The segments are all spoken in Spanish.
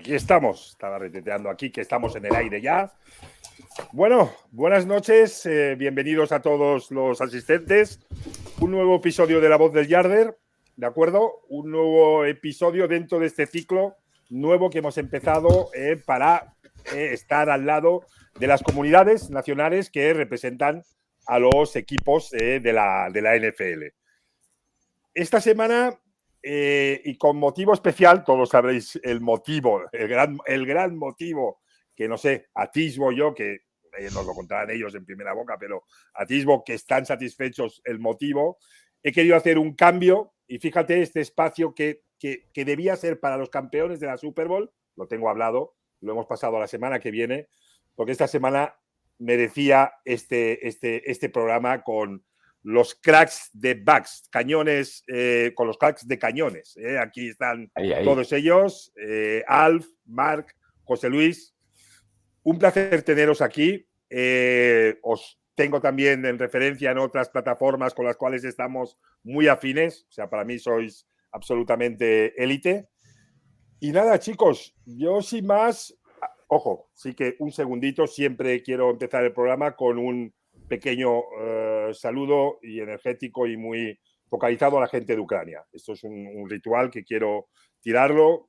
Aquí estamos, estaba retuiteando aquí que estamos en el aire ya. Bueno, buenas noches, bienvenidos a todos los asistentes. Un nuevo episodio de La Voz del Yarder, ¿de acuerdo? Un nuevo episodio dentro de este ciclo nuevo que hemos empezado para estar al lado de las comunidades nacionales que representan a los equipos de la NFL. Esta semana, y con motivo especial, todos sabréis el motivo, el gran motivo, que no sé, atisbo yo, que nos lo contarán ellos en primera boca, pero atisbo que están satisfechos el motivo. He querido hacer un cambio y fíjate, este espacio que debía ser para los campeones de la Super Bowl, lo tengo hablado, lo hemos pasado a la semana que viene, porque esta semana merecía este programa con los cracks de backs, cañones, con los cracks de cañones. Aquí están todos ellos, Alf, Marc, José Luis. Un placer teneros aquí. Os tengo también en referencia en otras plataformas con las cuales estamos muy afines. O sea, para mí sois absolutamente élite. Y nada, chicos, yo sin más, ojo, sí que un segundito, siempre quiero empezar el programa con un pequeño saludo y energético y muy focalizado a la gente de Ucrania. Esto es un ritual que quiero tirarlo.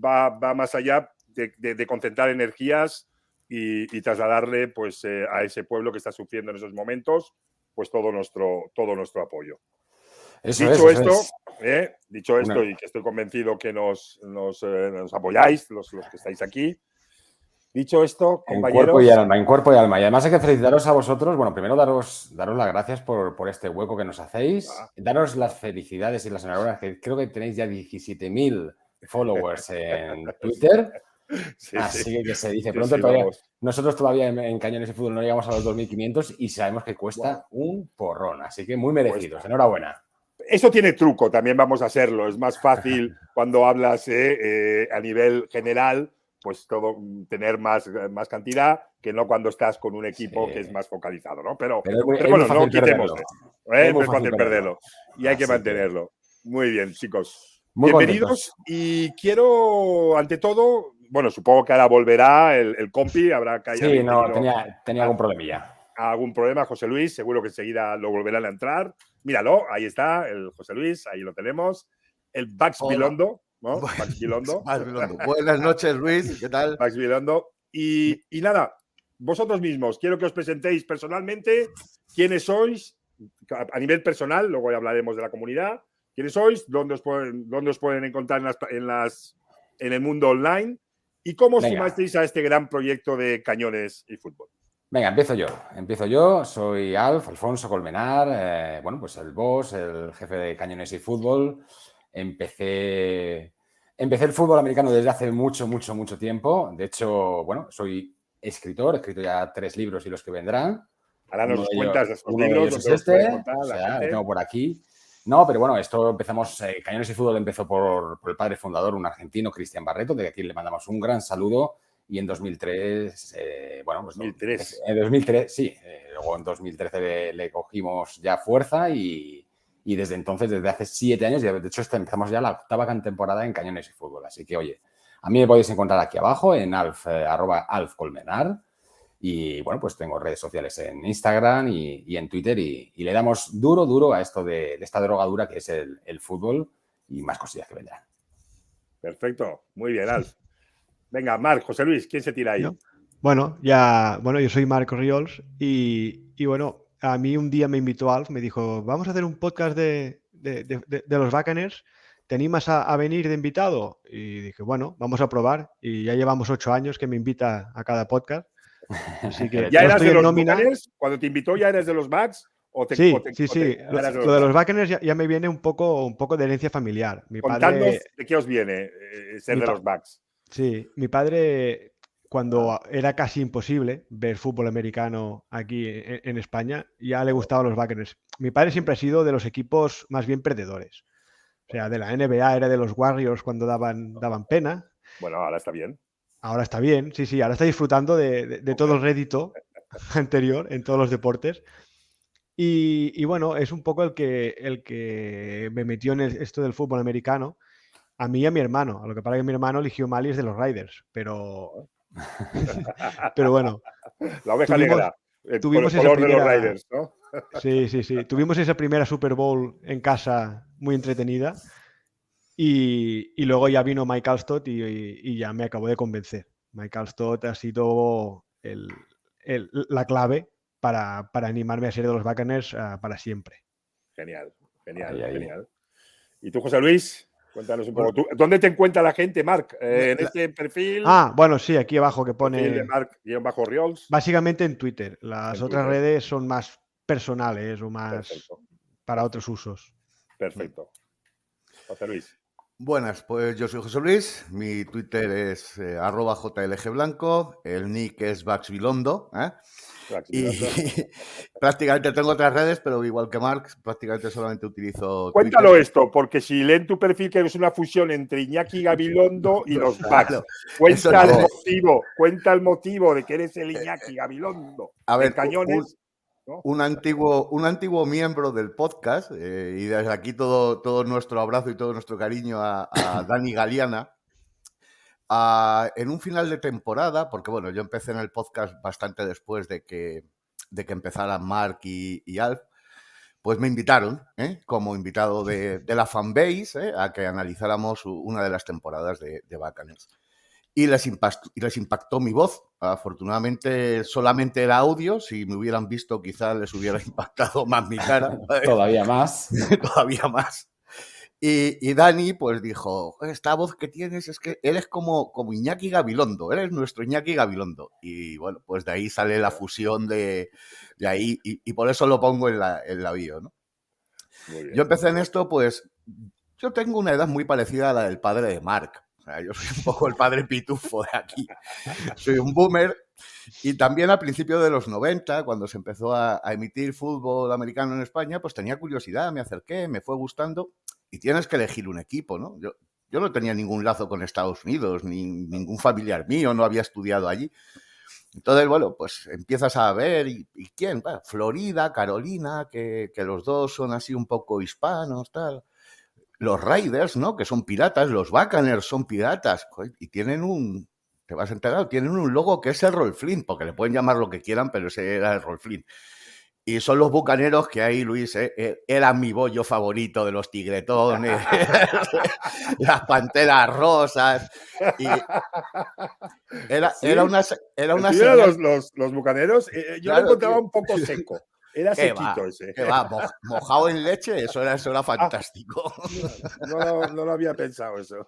Va más allá de concentrar energías y trasladarle pues, a ese pueblo que está sufriendo en esos momentos pues todo nuestro apoyo. Dicho esto, y que estoy convencido que nos apoyáis, los que estáis aquí. Dicho esto, compañeros... En cuerpo y alma. Y además hay que felicitaros a vosotros. Bueno, primero daros las gracias por este hueco que nos hacéis. Daros las felicidades y las enhorabuenas, que creo que tenéis ya 17.000 followers en Twitter. Así que se dice pronto. Nosotros todavía en Cañones y Fútbol no llegamos a los 2.500 y sabemos que cuesta un porrón. Así que muy merecidos. Enhorabuena. Eso tiene truco, también vamos a hacerlo. Es más fácil cuando hablas a nivel general, pues todo tener más cantidad que no cuando estás con un equipo que es más focalizado, ¿no? Pero bueno, no quitemos. Es muy fácil perderlo. Y hay que mantenerlo. Muy bien, chicos. Bienvenidos. Y quiero, ante todo, bueno, supongo que ahora volverá el compi, habrá que Sí, no, tenía algún problemilla. Algún problema, José Luis, seguro que enseguida lo volverán a entrar. Míralo, ahí está, el José Luis, ahí lo tenemos. El Bax Bilondo, ¿no? Bax Bilondo. Buenas noches, Luis, ¿qué tal? Bax Bilondo. Y nada, vosotros mismos, quiero que os presentéis personalmente quiénes sois, a nivel personal, luego ya hablaremos de la comunidad. ¿Quiénes sois? ¿Dónde os pueden encontrar en el mundo online? ¿Y cómo os sumasteis a este gran proyecto de Cañones y Fútbol? Venga, empiezo yo. Soy Alfonso Colmenar, bueno, pues el boss, el jefe de Cañones y Fútbol. Empecé el fútbol americano desde hace mucho tiempo. De hecho, bueno, soy escritor, he escrito ya 3 libros y los que vendrán. Ahora nos cuentas esos libros. Uno de ellos es lo tengo por aquí. No, pero bueno, esto empezamos, Cañones y Fútbol empezó por el padre fundador, un argentino, Cristian Barreto, de aquí le mandamos un gran saludo. Y en 2003, bueno, pues 2003. En 2003, sí. Luego en 2013 le cogimos ya fuerza y desde entonces, desde hace 7 años, de hecho empezamos ya la 8ª temporada en Cañones y Fútbol. Así que, oye, a mí me podéis encontrar aquí abajo en @alfcolmenar. Y bueno, pues tengo redes sociales en Instagram y en Twitter y le damos duro a esto de esta drogadura que es el fútbol y más cosillas que vendrán. Perfecto, muy bien, Alf. Venga, Marc, José Luis, ¿quién se tira ahí? Bueno, yo soy Marc Riols y bueno, a mí un día me invitó Alf, me dijo, vamos a hacer un podcast de los Buccaneers, ¿te animas a venir de invitado? Y dije, bueno, vamos a probar. Y ya llevamos 8 años que me invita a cada podcast. Así que ¿Ya eras de los Buccaneers? ¿Cuando te invitó ya eres de los Bucks? Sí. Lo de los Buccaneers ya me viene un poco de herencia familiar. Contadnos de qué os viene ser de los Bucks. Sí, mi padre, cuando era casi imposible ver fútbol americano aquí en España, ya le gustaban los Buccaneers. Mi padre siempre ha sido de los equipos más bien perdedores. O sea, de la NBA era de los Warriors cuando daban pena. Bueno, ahora está bien. Ahora está bien, sí, ahora está disfrutando de todo el rédito anterior en todos los deportes. Y bueno, es un poco el que me metió en esto del fútbol americano. A mí y a mi hermano. A lo que pasa es que mi hermano eligió mal y es de los Riders. Pero bueno. La oveja Tuvimos- negra, por el tuvimos esa color de los primera- Riders, ¿no? Sí. Tuvimos esa primera Super Bowl en casa muy entretenida. Y luego ya vino Mike Alstott y ya me acabó de convencer. Mike Alstott ha sido la clave para animarme a ser de los Buccaneers para siempre. Genial. Ahí. ¿Y tú, José Luis? Cuéntanos un poco. ¿Dónde te encuentra la gente, Marc? ¿En este perfil? Bueno, sí, aquí abajo que Perfil de pone... Marc-Riols. Básicamente en Twitter. Las En otras Twitter. redes son más personales o más Perfecto. para otros usos. Perfecto. José Luis. Buenas, pues yo soy José Luis, mi Twitter es @jlgblanco, el nick es Baxbilondo, y prácticamente tengo otras redes, pero igual que Marc, prácticamente solamente utilizo Cuéntalo Twitter. esto, porque si leen tu perfil que es una fusión entre Iñaki Gabilondo y los Bucks. Eso no. Cuenta el motivo de que eres el Iñaki Gabilondo. A ver, de Cañones. ¿no? un antiguo miembro del podcast, y desde aquí todo nuestro abrazo y todo nuestro cariño a Dani Galeana. En un final de temporada, porque bueno, yo empecé en el podcast bastante después de que empezaran Marc y Alf, pues me invitaron, como invitado de la fanbase, a que analizáramos una de las temporadas de Buccaneers. Y les impactó mi voz. Afortunadamente solamente era audio. Si me hubieran visto quizás les hubiera impactado más mi cara. Todavía más. Todavía más. Y Dani pues dijo, esta voz que tienes es que eres como Iñaki Gabilondo, eres nuestro Iñaki Gabilondo. Y bueno, pues de ahí sale la fusión de ahí y por eso lo pongo en la bio, ¿no? Yo empecé en esto, pues yo tengo una edad muy parecida a la del padre de Marc. O sea, yo soy un poco el padre pitufo de aquí. Soy un boomer. Y también al principio de los 90, cuando se empezó a emitir fútbol americano en España, pues tenía curiosidad, me acerqué, me fue gustando. Y tienes que elegir un equipo, ¿no? Yo no tenía ningún lazo con Estados Unidos, ni ningún familiar mío, no había estudiado allí. Entonces, bueno, pues empiezas a ver, ¿y quién? Bueno, Florida, Carolina, que los dos son así un poco hispanos, tal. Los Raiders, ¿no? Que son piratas, los Buccaneers son piratas, y tienen te vas a enterar, tienen un logo que es Errol Flynn, porque le pueden llamar lo que quieran, pero ese era Errol Flynn. Y son los bucaneros que ahí, Luis, era mi bollo favorito de los tigretones, las panteras rosas. Y era una señal. Los bucaneros, yo lo encontraba un poco seco. Era sequito ese. ¿Qué va? Mojado en leche, eso era fantástico. No lo había pensado eso.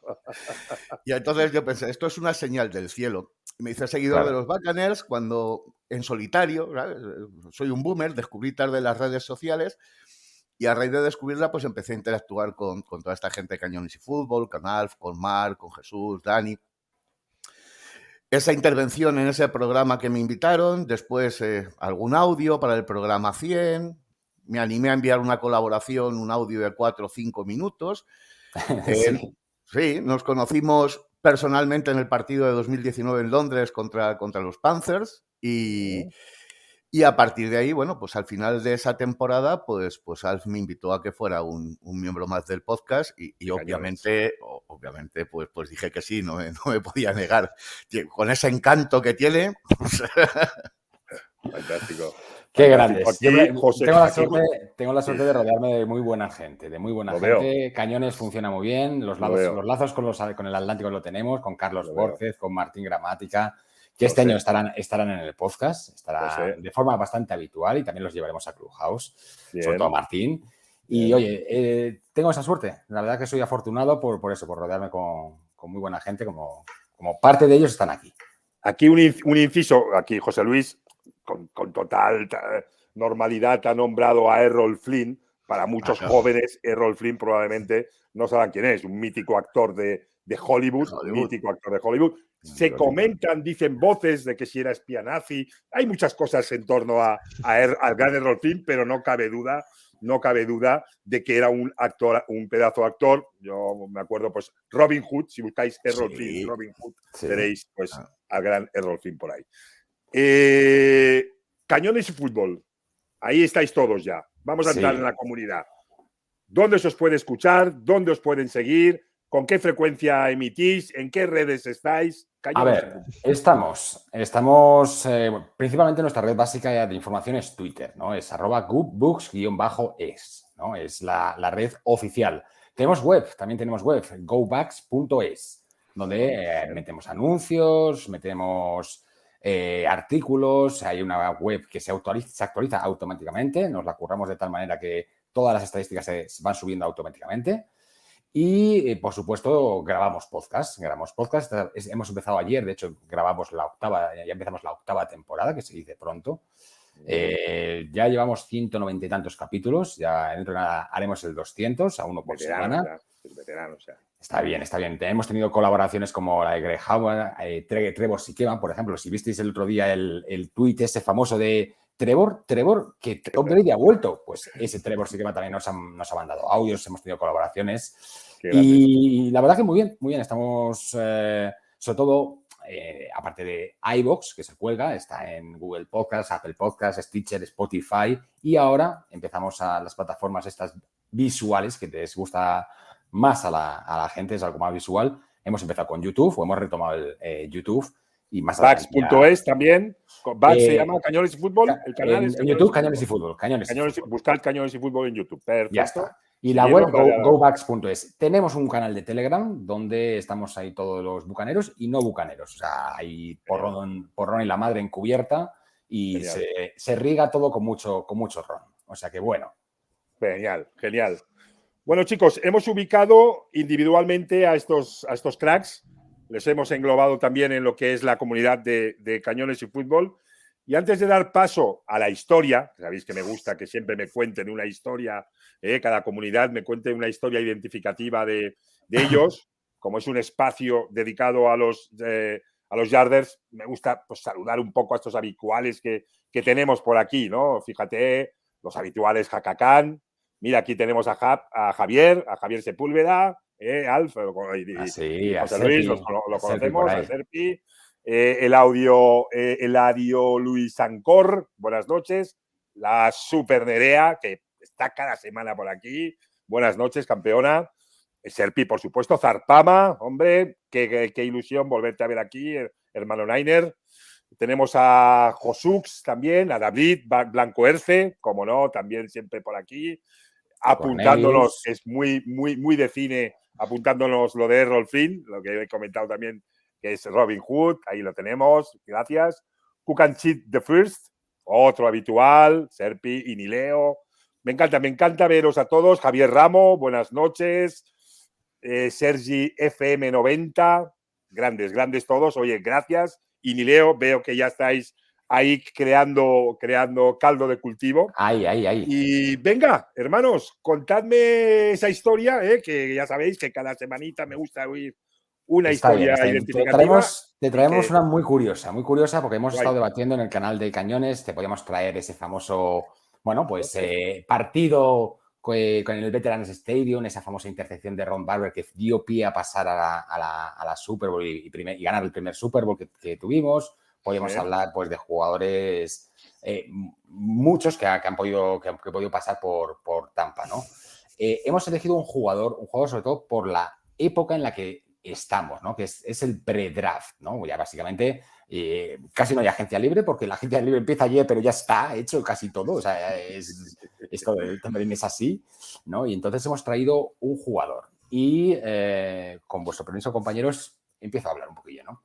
Y entonces yo pensé, esto es una señal del cielo. Y me hice seguidor de los Buccaneers cuando en solitario, ¿sabes? Soy un boomer, descubrí tarde las redes sociales y a raíz de descubrirla pues empecé a interactuar con toda esta gente de Cañones y Fútbol, con Alf, con Marc, con Jesús, Dani. Esa intervención en ese programa que me invitaron, después algún audio para el programa 100, me animé a enviar una colaboración, un audio de 4 o 5 minutos. Sí, nos conocimos personalmente en el partido de 2019 en Londres contra los Panthers y a partir de ahí, bueno, pues al final de esa temporada, pues Alf me invitó a que fuera un miembro más del podcast y obviamente pues dije que sí, no me podía negar. Con ese encanto que tiene. Fantástico. Qué grandes. Tengo la suerte de rodearme de muy buena gente, Veo. Cañones funciona muy bien, los lazos con el Atlántico lo tenemos, con Carlos Bórcez, con Martín Gramática, que este año estarán en el podcast, estarán de forma bastante habitual y también los llevaremos a Clubhouse, sobre todo a Martín. Y oye, tengo esa suerte, la verdad que soy afortunado por rodearme con muy buena gente, como parte de ellos están aquí. Aquí un inciso, aquí José Luis, con total normalidad ha nombrado a Errol Flynn. Para muchos jóvenes, Errol Flynn probablemente no saben quién es, un mítico actor de Hollywood. Mítico actor de Hollywood. Se comentan, dicen voces de que si era espía nazi. Hay muchas cosas en torno al gran Errol Flynn, pero no cabe duda de que era un actor, un pedazo de actor. Yo me acuerdo, pues, Robin Hood, si buscáis Errol Flynn, Robin Hood, veréis pues al gran Errol Flynn por ahí. Cañones y Fútbol. Ahí estáis todos ya. Vamos a entrar en la comunidad. ¿Dónde se os puede escuchar? ¿Dónde os pueden seguir? ¿Con qué frecuencia emitís? ¿En qué redes estáis? A Cañones ver, y Fútbol. estamos principalmente nuestra red básica de información es Twitter, ¿no? Es @goodbooks_es, ¿no? Es la red oficial. Tenemos web, también tenemos web, gobucks.es, donde metemos anuncios, metemos artículos, hay una web que se actualiza automáticamente, nos la curramos de tal manera que todas las estadísticas se van subiendo automáticamente. Y, por supuesto, grabamos podcast. Hemos empezado ayer, de hecho, ya empezamos la 8ª temporada, que se dice pronto. Ya llevamos 190 y tantos capítulos, ya dentro de nada haremos el 200, a uno por semana. Veteranos, ya. Está bien. Hemos tenido colaboraciones como la de Greg Howard, Trevor Sikema, por ejemplo. Si visteis el otro día el tuit ese famoso de Trevor, que Tom Brady ha vuelto, pues ese Trevor Sikema también nos ha mandado audios, hemos tenido colaboraciones. Y la verdad que muy bien. Estamos, sobre todo, aparte de iVoox, que se cuelga, está en Google Podcasts, Apple Podcasts, Stitcher, Spotify, y ahora empezamos a las plataformas estas visuales que les gusta más a la gente, es algo más visual. Hemos empezado con YouTube, o hemos retomado el YouTube. Y más Vax.es también. Vax se llama Cañones y Fútbol. El canal en YouTube, Cañones y Fútbol. Buscad Cañones y Fútbol en YouTube. Perfecto. Ya está. Y la web, gobucks.es. Tenemos un canal de Telegram donde estamos ahí todos los bucaneros y no bucaneros. O sea, hay porrón y la madre encubierta y se riega todo con mucho ron. O sea que bueno. Genial. Bueno, chicos, hemos ubicado individualmente a estos cracks. Les hemos englobado también en lo que es la comunidad de Cañones y Fútbol. Y antes de dar paso a la historia, sabéis que me gusta que siempre me cuenten una historia, cada comunidad me cuente una historia identificativa de ellos, como es un espacio dedicado a los Yarders, me gusta pues, saludar un poco a estos habituales que tenemos por aquí, ¿no? Fíjate, los habituales Jacacán. Mira, aquí tenemos a Javier Sepúlveda, Alf, y José Luis, lo conocemos, a Serpi. Eladio Luis Ancor, buenas noches. La Super Nerea, que está cada semana por aquí. Buenas noches, campeona. Serpi, por supuesto. Zarpama, hombre, qué ilusión volverte a ver aquí, hermano Nainer. Tenemos a Josux también, a David Blanco Erce, como no, también siempre por aquí. Apuntándonos, es muy de cine, apuntándonos lo de Errol Flynn, lo que he comentado también, que es Robin Hood, ahí lo tenemos, gracias. Cook and Cheat the First, otro habitual, Serpi, Inileo. Me encanta veros a todos. Javier Ramo, buenas noches. Sergi FM90, grandes todos. Oye, gracias. Inileo, veo que ya estáis ahí creando caldo de cultivo. Ahí. Y venga, hermanos, contadme esa historia, que ya sabéis que cada semanita me gusta oír una historia identificativa. Te traemos una muy curiosa, porque hemos estado debatiendo en el canal de Cañones, te podíamos traer ese famoso, partido con el Veterans Stadium, esa famosa intercepción de Ron Barber que dio pie a pasar a la Super Bowl y ganar el primer Super Bowl que tuvimos. Podemos hablar pues de jugadores, muchos que han podido pasar por Tampa, ¿no? Hemos elegido un jugador sobre todo por la época en la que estamos, ¿no? Que es el pre-draft, ¿no? Ya básicamente casi no hay agencia libre porque la agencia libre empieza ayer, pero ya está hecho casi todo. O sea, esto también es así, ¿no? Y entonces hemos traído un jugador y con vuestro permiso, compañeros, empiezo a hablar un poquillo, ¿no?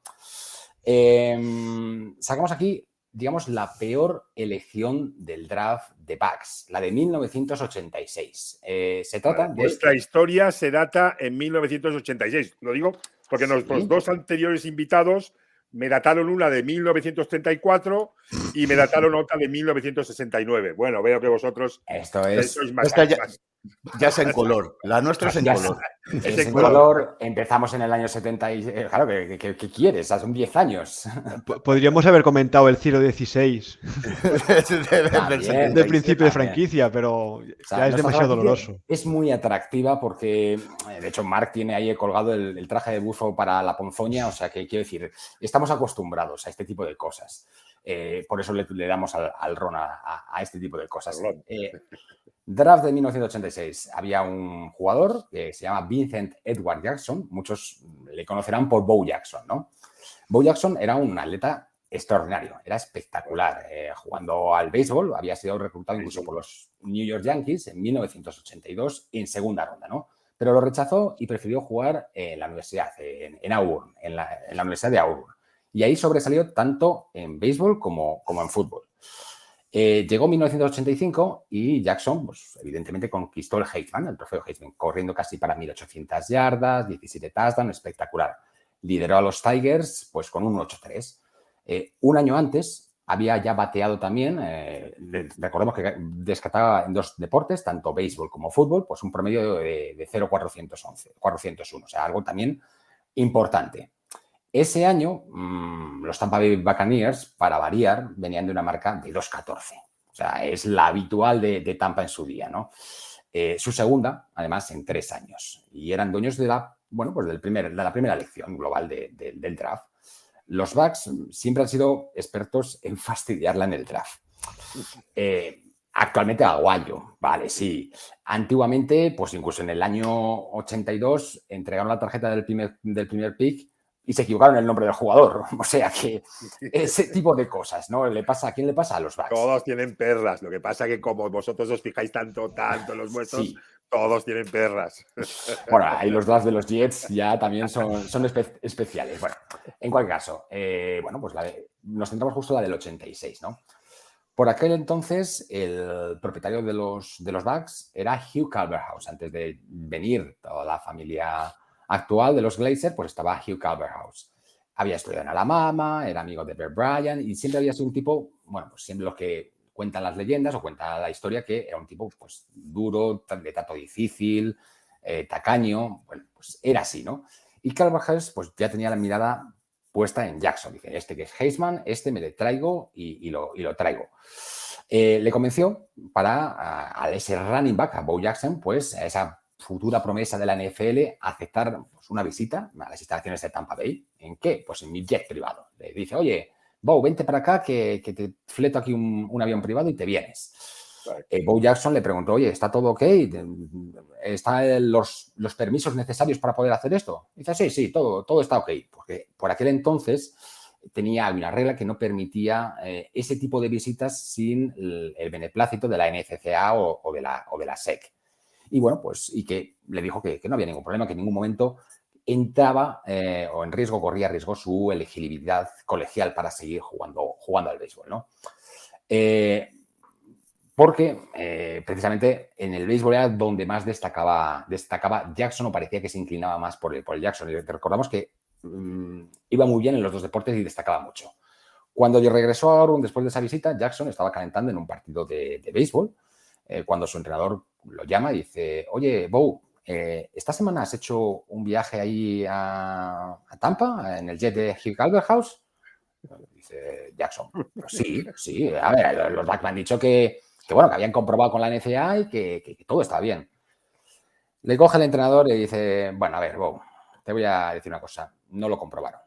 Sacamos aquí, digamos, la peor elección del draft de Bucks, la de 1986. Se trata de... Vuestra historia se data en 1986. Lo digo porque nuestros dos anteriores invitados me dataron una de 1934 y me dataron otra de 1969. Bueno, veo que vosotros sois más... Ya es en color. La nuestra es en color. Es en color. Empezamos en el año 70 y... Claro, ¿qué quieres? Son 10 años. Podríamos haber comentado el Ciro 16 del principio de franquicia, pero ya es demasiado doloroso. Es muy atractiva porque, de hecho, Mark tiene ahí colgado el traje de bufo para la ponzoña, o sea que quiero decir, estamos acostumbrados a este tipo de cosas. Por eso le damos al ron a este tipo de cosas. Ron. Draft de 1986. Había un jugador que se llama Vincent Edward Jackson. Muchos le conocerán por Bo Jackson, ¿no? Bo Jackson era un atleta extraordinario, era espectacular. Jugando al béisbol, había sido reclutado incluso por los New York Yankees en 1982 en segunda ronda, ¿no? Pero lo rechazó y prefirió jugar en la universidad, en Auburn, en la Universidad de Auburn. Y ahí sobresalió tanto en béisbol como en fútbol. Llegó 1985 y Jackson, pues, evidentemente, conquistó el Heisman, el trofeo Heisman, corriendo casi para 1.800 yardas, 17 touchdowns, espectacular. Lideró a los Tigers pues, con un 8-3. Un año antes había ya bateado también, recordemos que descartaba en 2 deportes, tanto béisbol como fútbol, pues un promedio de 0,401, o sea, algo también importante. Ese año, los Tampa Bay Buccaneers, para variar, venían de una marca de 2-14. O sea, es la habitual de Tampa en su día, ¿no? Su segunda, además, en 3 años. Y eran dueños de la primera elección global del draft. Los Bucks siempre han sido expertos en fastidiarla en el draft. Actualmente aguayo, vale, sí. Antiguamente, pues incluso en el año 82, entregaron la tarjeta del primer pick y se equivocaron el nombre del jugador. O sea que ese tipo de cosas, ¿no? ¿A quién le pasa? A los Bucks. Todos tienen perlas. Lo que pasa que como vosotros os fijáis tanto en los vuestros, sí. Todos tienen perlas. Bueno, ahí los drafts de los Jets ya también son especiales. Bueno, en cualquier caso, pues nos centramos justo en la del 86, ¿no? Por aquel entonces, el propietario de los Bucks era Hugh Culverhouse. Antes de venir toda la familia actual de los Glazer, pues estaba Hugh Culverhouse. Había estudiado en Alabama, era amigo de Bear Bryant y siempre había sido un tipo, bueno, pues siempre lo que cuentan las leyendas o cuenta la historia, que era un tipo pues duro, de trato difícil, tacaño, bueno, pues era así, ¿no? Y Culverhouse pues ya tenía la mirada puesta en Jackson. Dice, este que es Heisman, este me le traigo y lo traigo. Le convenció para a ese running back, a Bo Jackson, pues a esa futura promesa de la NFL, aceptar pues, una visita a las instalaciones de Tampa Bay. ¿En qué? Pues en mi jet privado. Le dice, oye, Bo, vente para acá que te fleto aquí un avión privado y te vienes. Bo Jackson le preguntó, oye, ¿está todo ok? ¿Están los permisos necesarios para poder hacer esto? Dice, sí, todo está ok. Porque por aquel entonces tenía una regla que no permitía ese tipo de visitas sin el beneplácito de la NCCA o de la SEC. Y bueno, pues y que le dijo que no había ningún problema, que en ningún momento entraba corría riesgo su elegibilidad colegial para seguir jugando al béisbol, ¿no? Porque precisamente en el béisbol era donde más destacaba Jackson, o parecía que se inclinaba más por el Jackson. Y recordamos que iba muy bien en los 2 deportes y destacaba mucho. Cuando regresó a Auburn después de esa visita, Jackson estaba calentando en un partido de béisbol, cuando su entrenador lo llama y dice, oye, Bo, ¿esta semana has hecho un viaje ahí a Tampa en el jet de Hugh Culverhouse? Dice Jackson, pues sí. A ver, los Bucks me han dicho que habían comprobado con la NCAA y que todo está bien. Le coge el entrenador y dice, bueno, a ver, Bo, te voy a decir una cosa, no lo comprobaron.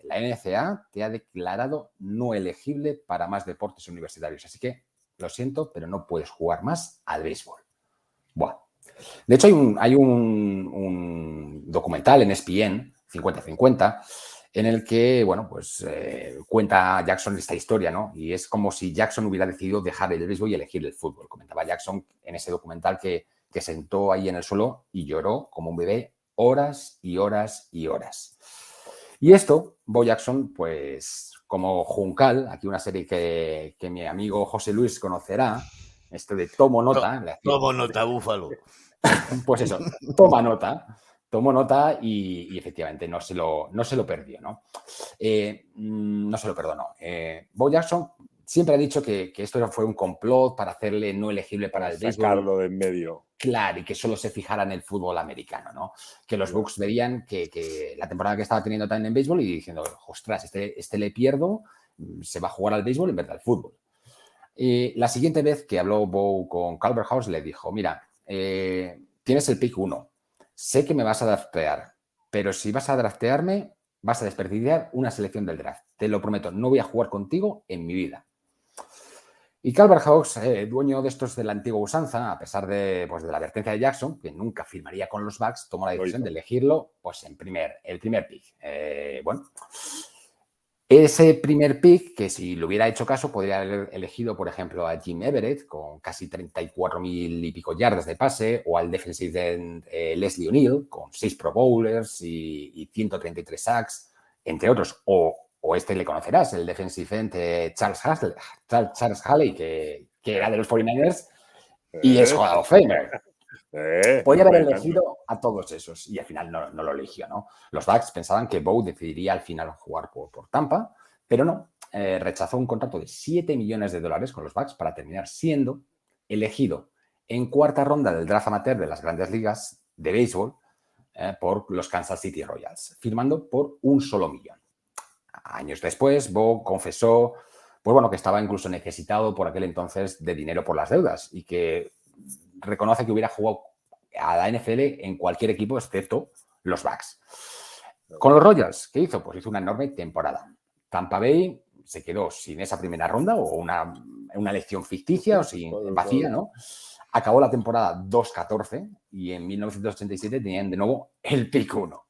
La NCAA te ha declarado no elegible para más deportes universitarios, así que lo siento, pero no puedes jugar más al béisbol. Buah. De hecho, hay un documental en ESPN, 50-50, en el que, bueno, pues cuenta Jackson esta historia, ¿no? Y es como si Jackson hubiera decidido dejar el béisbol y elegir el fútbol. Comentaba Jackson en ese documental que sentó ahí en el suelo y lloró como un bebé horas y horas y horas. Y esto, Bo Jackson, pues como Juncal, aquí una serie que mi amigo José Luis conocerá, esto de Tomo Nota. Tomo nota, Búfalo. Pues eso, tomó nota y efectivamente no se lo perdió, ¿no? No se lo perdonó. Bo Jackson siempre ha dicho que esto fue un complot para hacerle no elegible para el béisbol. Sacarlo de en medio. Claro, y que solo se fijara en el fútbol americano, ¿no? Que los Bucks veían que la temporada que estaba teniendo también en béisbol y diciendo, ostras, este le pierdo, se va a jugar al béisbol en vez del fútbol. La siguiente vez que habló Bo con Culverhouse le dijo, mira, tienes el pick 1, sé que me vas a draftear, pero si vas a draftearme, vas a desperdiciar una selección del draft. Te lo prometo, no voy a jugar contigo en mi vida. Y Calvert Hawks, dueño de estos de la antigua usanza, a pesar de la advertencia de Jackson, que nunca firmaría con los Bucks, tomó la decisión de elegirlo pues, el primer pick. Ese primer pick, que si le hubiera hecho caso, podría haber elegido, por ejemplo, a Jim Everett, con casi 34.000 y pico yardas de pase, o al defensive end Leslie O'Neal, con 6 Pro Bowlers y 133 sacks, entre otros. O este le conocerás, el defensive end Charles Haley, que era de los 49ers y es Hall of Famer. Podría haber elegido a todos esos y al final no lo eligió, ¿no? Los Bucks pensaban que Bow decidiría al final jugar por Tampa, pero no. Rechazó un contrato de $7 millones con los Bucks para terminar siendo elegido en cuarta ronda del draft amateur de las grandes ligas de béisbol por los Kansas City Royals, firmando por $1 millón. Años después, Bow confesó que estaba incluso necesitado por aquel entonces de dinero por las deudas y que reconoce que hubiera jugado a la NFL en cualquier equipo excepto los Bucks. Con los Royals, ¿qué hizo? Pues hizo una enorme temporada. Tampa Bay se quedó sin esa primera ronda o una elección ficticia o sin vacía, ¿no? Acabó la temporada 2-14 y en 1987 tenían de nuevo el pick 1.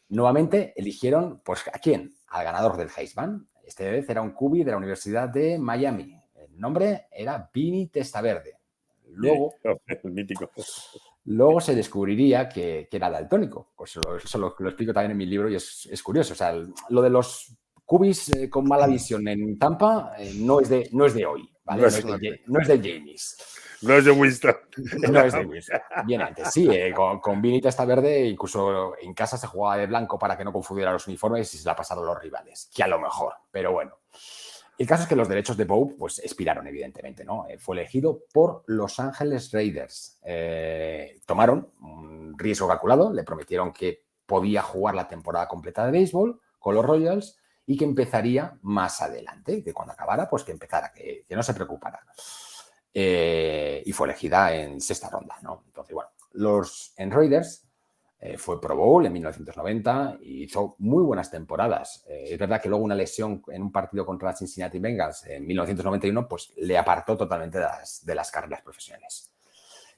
Nuevamente eligieron, pues, ¿a quién? Al ganador del Heisman. Esta vez era un QB de la Universidad de Miami. El nombre era Vinny Testaverde. Luego, el mítico. Luego se descubriría que era daltónico. Pues eso lo explico también en mi libro y es curioso. O sea, lo de los QBs con mala visión en Tampa no es de hoy, ¿vale? No es de James. No es de Winston. No es de Winston. Bien antes, sí. Con Vinny Testaverde, incluso en casa se jugaba de blanco para que no confundiera los uniformes y se la pasaron los rivales. Que a lo mejor, pero bueno. El caso es que los derechos de Bow pues expiraron, evidentemente, ¿no? Fue elegido por Los Ángeles Raiders. Tomaron un riesgo calculado, le prometieron que podía jugar la temporada completa de béisbol con los Royals y que empezaría más adelante, que cuando acabara, pues que empezara, que no se preocupara. Y fue elegida en sexta ronda, ¿no? Entonces, bueno, en Raiders fue Pro Bowl en 1990 y hizo muy buenas temporadas. Es verdad que luego una lesión en un partido contra Cincinnati Bengals en 1991 pues le apartó totalmente de las carreras profesionales.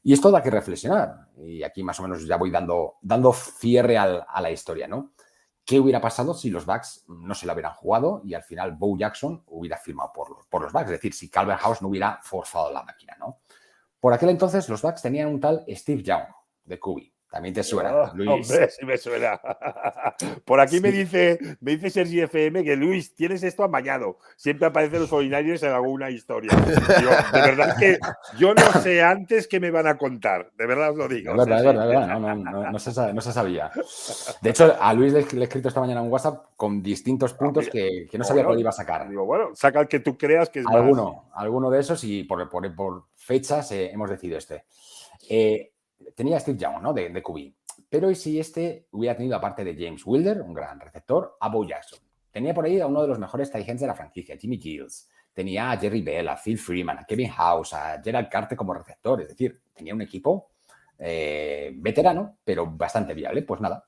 Y esto da que reflexionar. Y aquí más o menos ya voy dando cierre a la historia, ¿no? ¿Qué hubiera pasado si los Bucks no se la hubieran jugado y al final Bo Jackson hubiera firmado por los Bucks? Es decir, si Calvert House no hubiera forzado la máquina, ¿no? Por aquel entonces los Bucks tenían un tal Steve Young de QB. También te suena, Luis. Hombre, sí me suena. Por aquí sí. me dice Sergi FM que Luis, tienes esto amañado. Siempre aparecen los 49ers en alguna historia. Digo, de verdad que yo no sé antes qué me van a contar. De verdad os lo digo. Es verdad. No se sabía. De hecho, a Luis le he escrito esta mañana un WhatsApp con distintos puntos que no sabía cuál iba a sacar. Digo, bueno, saca el que tú creas que es alguno de esos y por fechas hemos decidido este. Tenía Steve Young, ¿no? De QB. Pero ¿y si este hubiera tenido, aparte de James Wilder, un gran receptor, a Bo Jackson? Tenía por ahí a uno de los mejores tight ends de la franquicia, Jimmy Gills. Tenía a Jerry Bell, a Phil Freeman, a Kevin House, a Gerald Carter como receptor. Es decir, tenía un equipo veterano, pero bastante viable. Pues nada.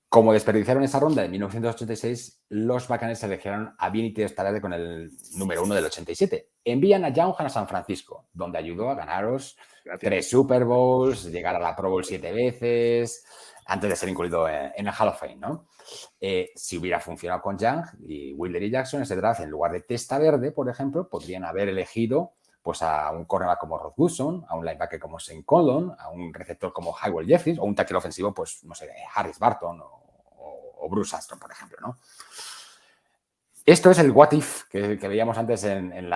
Como desperdiciaron esa ronda de 1986, los Buccaneers eligieron a Vinny Testaverde con el número 1 del 87. Envían a Young a San Francisco, donde ayudó a ganaros 3 Super Bowls, llegar a la Pro Bowl 7 veces, antes de ser incluido en el Hall of Fame, ¿no? Si hubiera funcionado con Young y Wilder y Jackson, ese draft, en lugar de Testaverde, por ejemplo, podrían haber elegido pues, a un cornerback como Rod Woodson, a un linebacker como Shane Conlon, a un receptor como Hywell Jeffries, o un tackle ofensivo, pues, no sé, Harris Barton o Bruce Aston, por ejemplo, ¿no? Esto es el what if que veíamos antes en el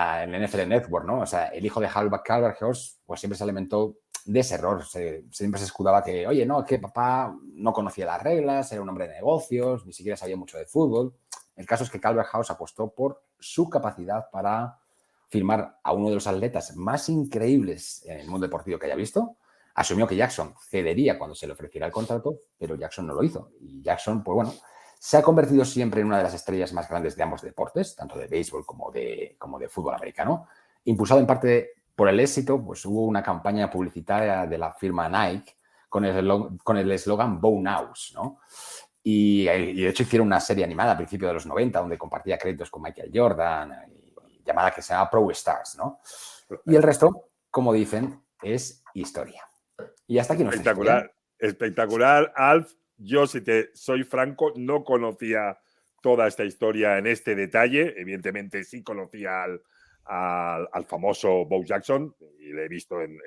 NFL Network, ¿no? O sea, el hijo de Calvert House pues siempre se alimentó de ese error. Siempre se escudaba que, oye, no, que papá no conocía las reglas, era un hombre de negocios, ni siquiera sabía mucho de fútbol. El caso es que Calvert House apostó por su capacidad para firmar a uno de los atletas más increíbles en el mundo deportivo que haya visto. Asumió que Jackson cedería cuando se le ofreciera el contrato, pero Jackson no lo hizo. Y Jackson, pues bueno, se ha convertido siempre en una de las estrellas más grandes de ambos deportes, tanto de béisbol como de fútbol americano. Impulsado en parte por el éxito, pues hubo una campaña publicitaria de la firma Nike con el eslogan Bo Knows, ¿no? Y de hecho hicieron una serie animada a principios de los 90 donde compartía créditos con Michael Jordan, llamada que se llama Pro Stars, ¿no? Y el resto, como dicen, es historia. Y hasta aquí nuestra historia. Espectacular, espectacular, Alf. Yo, si te soy franco, no conocía toda esta historia en este detalle. Evidentemente sí conocía al famoso Bo Jackson y le he visto en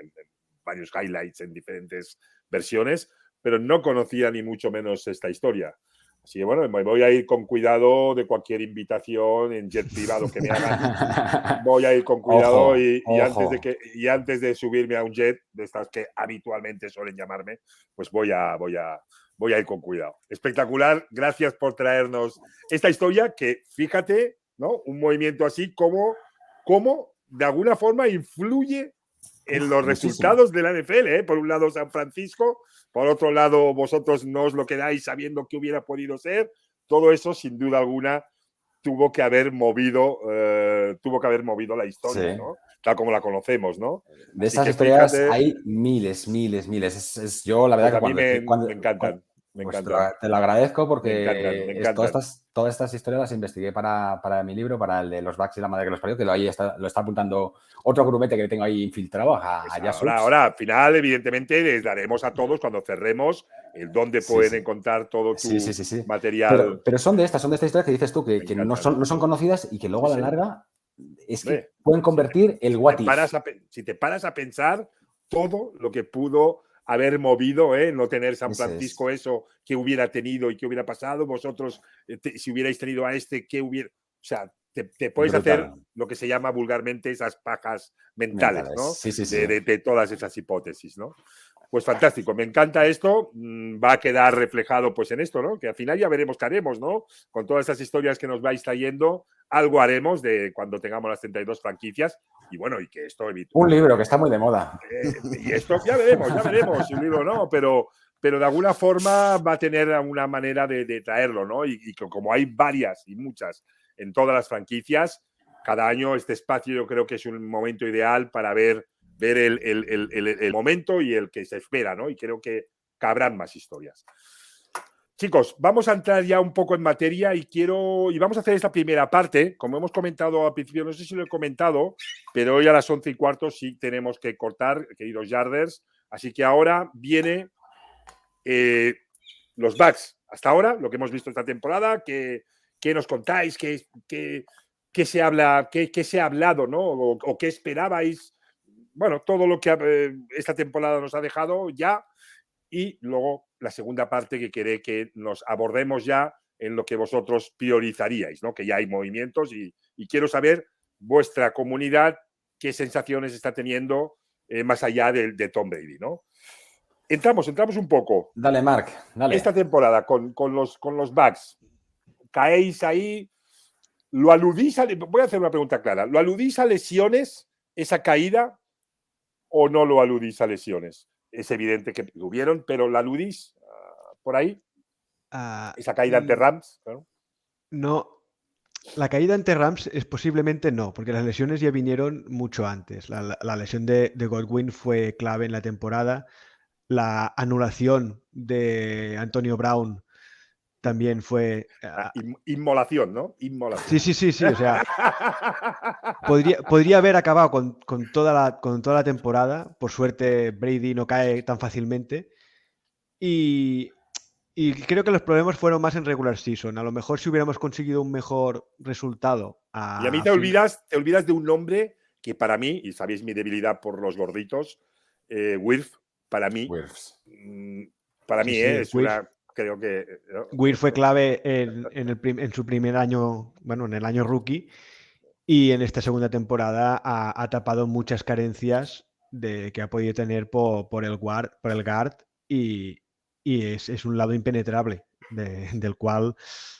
varios highlights en diferentes versiones, pero no conocía ni mucho menos esta historia. Así que bueno, me voy a ir con cuidado de cualquier invitación en jet privado que me hagan. Voy a ir con cuidado Ojo, y ojo. antes de subirme a un jet, de estas que habitualmente suelen llamarme, pues voy a ir con cuidado. Espectacular, gracias por traernos esta historia que, fíjate, ¿no? Un movimiento así como de alguna forma influye en los resultados de la NFL, ¿eh? Por un lado San Francisco, por otro lado vosotros no os lo quedáis sabiendo qué hubiera podido ser. Todo eso, sin duda alguna, tuvo que haber movido la historia, Sí. ¿no? Tal como la conocemos, ¿no? De Así esas que historias fíjate, hay miles. Yo, la verdad, pues a que mí cuando me encantan. Me pues encantan. te lo agradezco Me encantan, me porque encantan. todas estas historias las investigué para mi libro, para el de los Bucks y la madre que los parió, que lo está apuntando otro grumete que tengo ahí infiltrado, a Pues Yasux. ahora, al final, evidentemente, les daremos a todos cuando cerremos el dónde pueden encontrar todo tu material. Pero son de estas historias que dices tú, que no son conocidas y que luego a la larga es que pueden convertir el what if. Si te paras a pensar todo lo que pudo haber movido, no tener San Francisco eso que hubiera tenido y que hubiera pasado, vosotros, si hubierais tenido a ¿qué hubiera? O sea, te puedes hacer lo que se llama vulgarmente esas pajas mentales, ¿no? De todas esas hipótesis, ¿no? Pues fantástico, me encanta esto, va a quedar reflejado pues en esto, ¿no? Que al final ya veremos qué haremos, ¿no? Con todas esas historias que nos vais trayendo, algo haremos de cuando tengamos las 32 franquicias y bueno, y que esto un libro que está muy de moda. Y esto ya veremos si un libro no, pero de alguna forma va a tener una manera de traerlo, ¿no? Y como hay varias y muchas en todas las franquicias, cada año este espacio yo creo que es un momento ideal para ver el momento y el que se espera, ¿no? Y creo que cabrán más historias. Chicos, vamos a entrar ya un poco en materia y vamos a hacer esta primera parte. Como hemos comentado al principio, no sé si lo he comentado, pero hoy a las 11:15 sí tenemos que cortar, queridos Yarders. Así que ahora viene los Bucks. Hasta ahora, lo que hemos visto esta temporada, ¿qué nos contáis? ¿Qué se habla? ¿Qué se ha hablado, ¿no? O qué esperabais? Bueno, todo lo que esta temporada nos ha dejado ya. Y luego la segunda parte que queréis que nos abordemos ya en lo que vosotros priorizaríais, ¿no? Que ya hay movimientos y quiero saber vuestra comunidad qué sensaciones está teniendo más allá de Tom Brady, ¿no? Entramos un poco. Dale, Marc, dale. Esta temporada con los Bucks, caéis ahí, ¿lo aludís voy a hacer una pregunta clara, ¿lo aludís a lesiones, esa caída, o no lo aludís a lesiones? Es evidente que hubieron, pero ¿la aludís por ahí? Esa caída ante Rams, ¿no? No, la caída ante Rams es posiblemente no, porque las lesiones ya vinieron mucho antes. La lesión de Godwin fue clave en la temporada. La anulación de Antonio Brown también fue... Inmolación, ¿no? Inmolación. Sí. O sea, podría haber acabado con toda la temporada. Por suerte, Brady no cae tan fácilmente. Y creo que los problemas fueron más en regular season. A lo mejor si hubiéramos conseguido un mejor resultado. Y a mí te olvidas de un nombre que para mí, y sabéis mi debilidad por los gorditos, Wirf, para mí, es una... Creo que... Wirf fue clave en su primer año, bueno, en el año rookie, y en esta segunda temporada ha tapado muchas carencias que ha podido tener por el guard y es un lado impenetrable del cual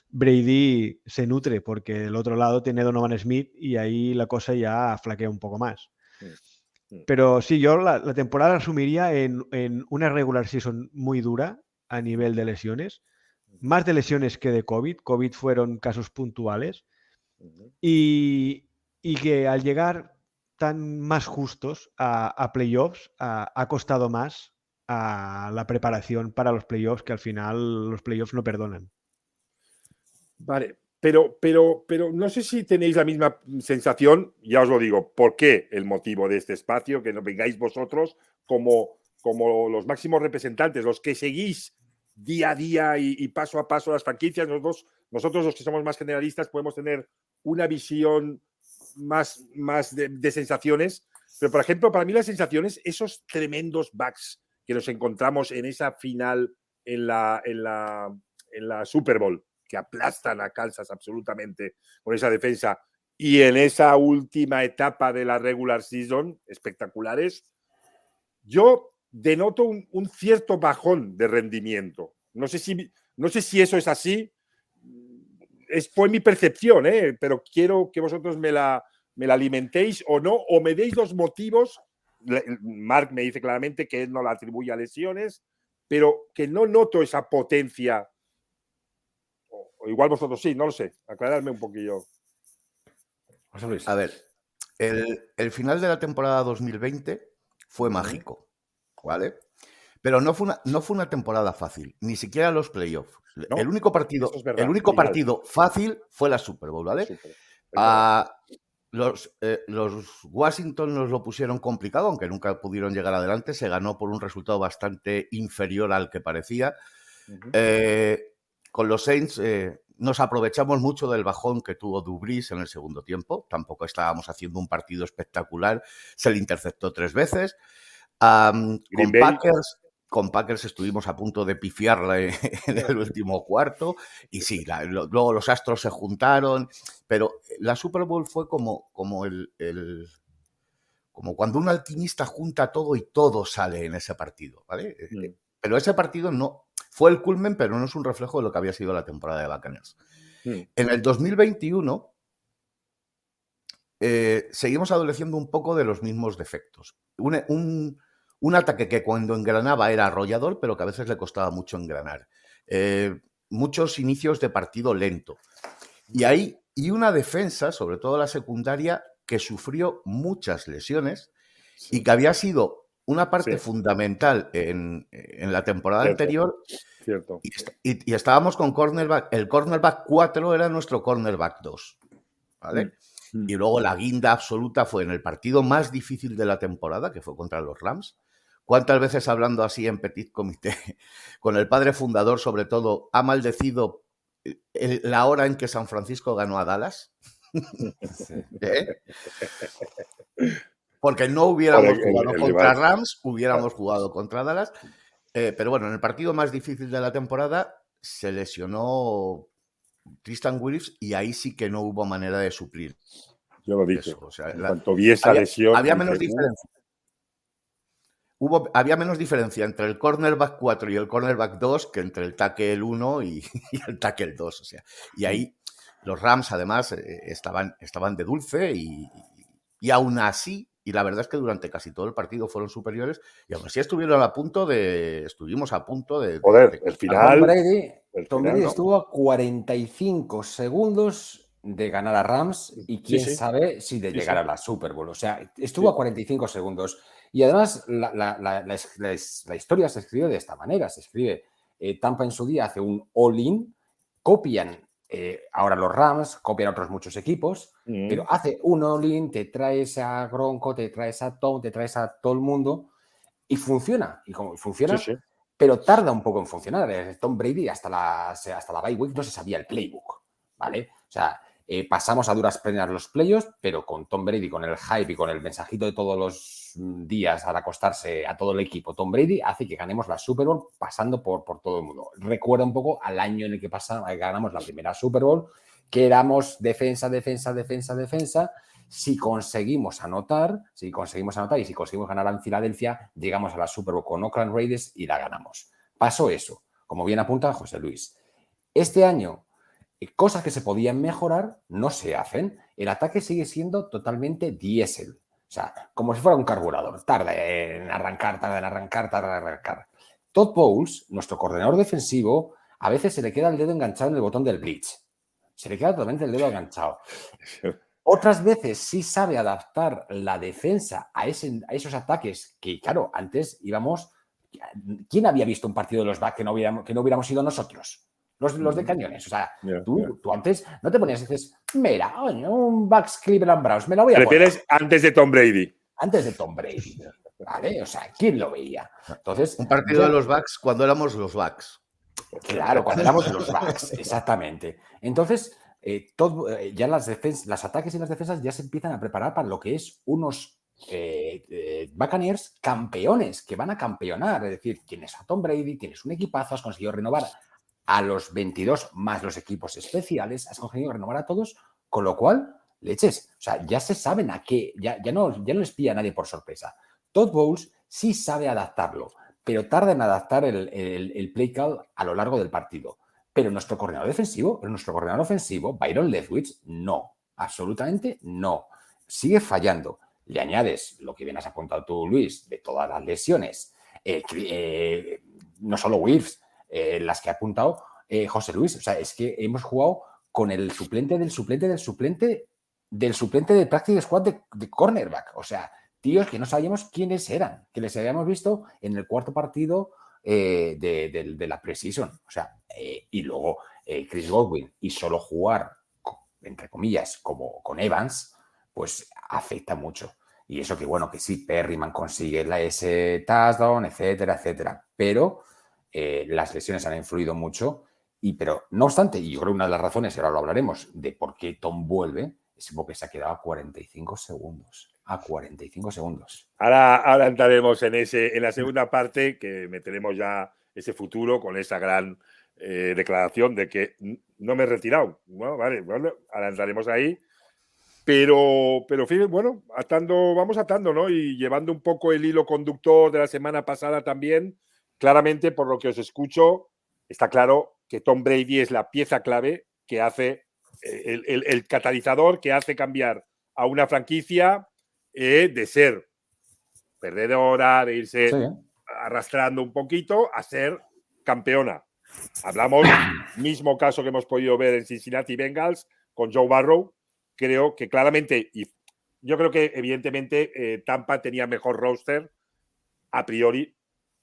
Brady se nutre, porque del otro lado tiene Donovan Smith y ahí la cosa ya flaquea un poco más. Pero sí, yo la temporada resumiría en una regular season muy dura a nivel de lesiones, más de lesiones que de COVID. COVID fueron casos puntuales y que al llegar tan más justos a playoffs ha costado más a la preparación para los playoffs, que al final los playoffs no perdonan. Vale, pero no sé si tenéis la misma sensación, ya os lo digo, ¿por qué el motivo de este espacio? Que no vengáis vosotros como los máximos representantes, los que seguís día a día y paso a paso las franquicias. Nosotros los que somos más generalistas podemos tener una visión más de sensaciones, pero por ejemplo, para mí las sensaciones, esos tremendos bugs que nos encontramos en esa final en la Super Bowl, que aplastan a Kansas absolutamente con esa defensa, y en esa última etapa de la regular season, espectaculares, yo denoto un cierto bajón de rendimiento. No sé si eso es así. Fue mi percepción, pero quiero que vosotros me la alimentéis o no, o me deis los motivos. Mark me dice claramente que él no la atribuye a lesiones, pero que no noto esa potencia. O igual vosotros sí, no lo sé. Aclararme un poquillo. José Luis. A ver, el final de la temporada 2020 fue mágico, ¿vale? Pero no fue una temporada fácil, ni siquiera los playoffs. No, el único partido fácil fue la Super Bowl, ¿vale? Los Washington nos lo pusieron complicado, aunque nunca pudieron llegar adelante. Se ganó por un resultado bastante inferior al que parecía. Con los Saints nos aprovechamos mucho del bajón que tuvo Drew Brees en el segundo tiempo. Tampoco estábamos haciendo un partido espectacular. Se le interceptó 3 veces. Con Packers estuvimos a punto de pifiarle en el último cuarto. Y sí, luego los astros se juntaron. Pero la Super Bowl fue como cuando un alquimista junta todo y todo sale en ese partido, ¿vale? Pero ese partido no fue el culmen, pero no es un reflejo de lo que había sido la temporada de Buccaneers. En el 2021 seguimos adoleciendo un poco de los mismos defectos. Un ataque que cuando engranaba era arrollador, pero que a veces le costaba mucho engranar. Muchos inicios de partido lento. Y una defensa, sobre todo la secundaria, que sufrió muchas lesiones y que había sido una parte fundamental en la temporada anterior. Cierto. Y estábamos con cornerback. El cornerback 4 era nuestro cornerback 2. ¿Vale? Y luego la guinda absoluta fue en el partido más difícil de la temporada, que fue contra los Rams. ¿Cuántas veces, hablando así en petit comité, con el padre fundador sobre todo, ha maldecido la hora en que San Francisco ganó a Dallas? Porque no hubiéramos jugado contra Rams, hubiéramos jugado contra Dallas. Pero bueno, en el partido más difícil de la temporada se lesionó Tristan Wirfs y ahí sí que no hubo manera de suplir. Yo lo dije. Eso, o sea, en cuanto vi esa lesión... Había menos diferencia. Había menos diferencia entre el cornerback 4 y el cornerback 2 que entre el tackle 1 y el tackle 2. O sea, y ahí los Rams además estaban de dulce y aún así, y la verdad es que durante casi todo el partido fueron superiores y aún así estuvimos a punto de... Joder, el final... Tom Brady estuvo a 45 segundos de ganar a Rams y quién sabe si de llegar a la Super Bowl. O sea, estuvo a 45 segundos. Y además la historia se escribe de esta manera. Se escribe, Tampa en su día hace un all-in, copian ahora los Rams, copian otros muchos equipos, pero hace un all-in, te traes a Gronko, te traes a Tom, te traes a todo el mundo y funciona. Y como funciona, pero tarda un poco en funcionar. Tom Brady hasta la bye week no se sabía el playbook, ¿vale? O sea, pasamos a duras penas los playoffs, pero con Tom Brady, con el hype y con el mensajito de todos los días al acostarse a todo el equipo, Tom Brady hace que ganemos la Super Bowl pasando por todo el mundo. Recuerda un poco al año en el que ganamos la primera Super Bowl, que éramos defensa. Si conseguimos anotar y si conseguimos ganar en Filadelfia, llegamos a la Super Bowl con Oakland Raiders y la ganamos. Pasó eso, como bien apunta José Luis. Este año, cosas que se podían mejorar no se hacen. El ataque sigue siendo totalmente diésel. O sea, como si fuera un carburador. Tarda en arrancar. Todd Bowles, nuestro coordinador defensivo, a veces se le queda el dedo enganchado en el botón del blitz. Se le queda totalmente el dedo enganchado. Otras veces sí sabe adaptar la defensa a esos ataques que, claro, antes íbamos ¿quién había visto un partido de los Bucks que no hubiéramos sido nosotros? Los de Cañones. O sea, tú antes no te ponías y dices, mira, oye, un Bucks Cleveland Browns, me lo voy a poner. ¿Prefieres antes de Tom Brady? Antes de Tom Brady, ¿vale? O sea, ¿quién lo veía? Entonces, un partido de los Bucks cuando éramos los Bucks. Claro, cuando éramos los Bucks, exactamente. Entonces, ya los ataques y las defensas ya se empiezan a preparar para lo que es unos Buccaneers campeones, que van a campeonar. Es decir, tienes a Tom Brady, tienes un equipazo, has conseguido renovar a los 22 más los equipos especiales, has conseguido renovar a todos, con lo cual, leches, o sea, ya se saben a qué, ya no les pilla a nadie por sorpresa. Todd Bowles sí sabe adaptarlo, pero tarda en adaptar el play call a lo largo del partido. Pero nuestro coordinador ofensivo, Byron Leftwich, no, absolutamente no. Sigue fallando. Le añades lo que bien has apuntado tú, Luis, de todas las lesiones, no solo Wirfs, las que ha apuntado José Luis. O sea, es que hemos jugado con el suplente del practice squad de cornerback. O sea, tíos que no sabíamos quiénes eran, que les habíamos visto en el cuarto partido de la preseason. O sea, y luego Chris Godwin y solo jugar, entre comillas, como con Evans, pues afecta mucho. Y eso que, bueno, que sí, Perryman consigue ese touchdown, etcétera, etcétera. Pero las lesiones han influido mucho. Pero no obstante, y yo creo que una de las razones, y ahora lo hablaremos, de por qué Tom vuelve, es porque se ha quedado a 45 segundos. A 45 segundos. Ahora entraremos en la segunda parte, que meteremos ya ese futuro con esa gran declaración de que no me he retirado. Bueno, vale, ahora entraremos ahí. Pero fíjense, bueno, vamos atando, ¿no? Y llevando un poco el hilo conductor de la semana pasada también, claramente, por lo que os escucho, está claro que Tom Brady es la pieza clave que hace, el catalizador que hace cambiar a una franquicia de ser perdedora, de irse arrastrando un poquito, a ser campeona. Hablamos, mismo caso que hemos podido ver en Cincinnati Bengals con Joe Burrow. Creo que claramente, y yo creo que evidentemente Tampa tenía mejor roster a priori,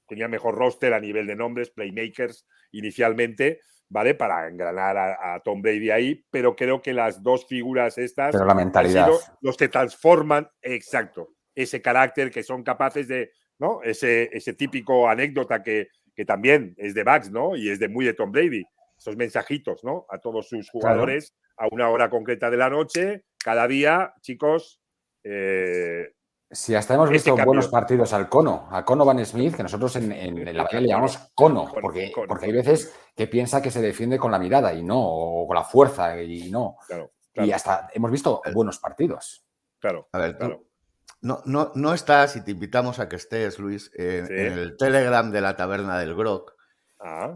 tenía mejor roster a nivel de nombres, playmakers inicialmente, ¿vale? Para engranar a Tom Brady ahí, pero creo que las dos figuras estas pero la mentalidad. han sido los que transforman, exacto, ese carácter, que son capaces de, ¿no? Ese típico anécdota que también es de Bucks, ¿no? Y es muy de Tom Brady, esos mensajitos, ¿no? A todos sus jugadores, claro, a una hora concreta de la noche, cada día, chicos. Sí, hasta hemos visto buenos partidos a Cono Van Smith, que nosotros en la Bahía le llamamos Cono, porque hay veces que piensa que se defiende con la mirada y no, o con la fuerza y no. Claro. Y hasta hemos visto buenos partidos. Claro. A ver, claro. No estás, y te invitamos a que estés, Luis, en el Telegram de la Taberna del Grog.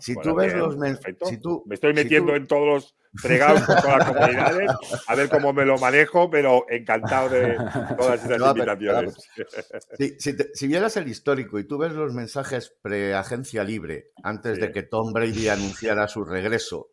Si tú ves los mensajes. Me estoy metiendo en todos los fregados con todas las comunidades, a ver cómo me lo manejo, pero encantado de todas esas invitaciones. Si vieras el histórico y tú ves los mensajes pre-agencia libre, antes de que Tom Brady anunciara su regreso,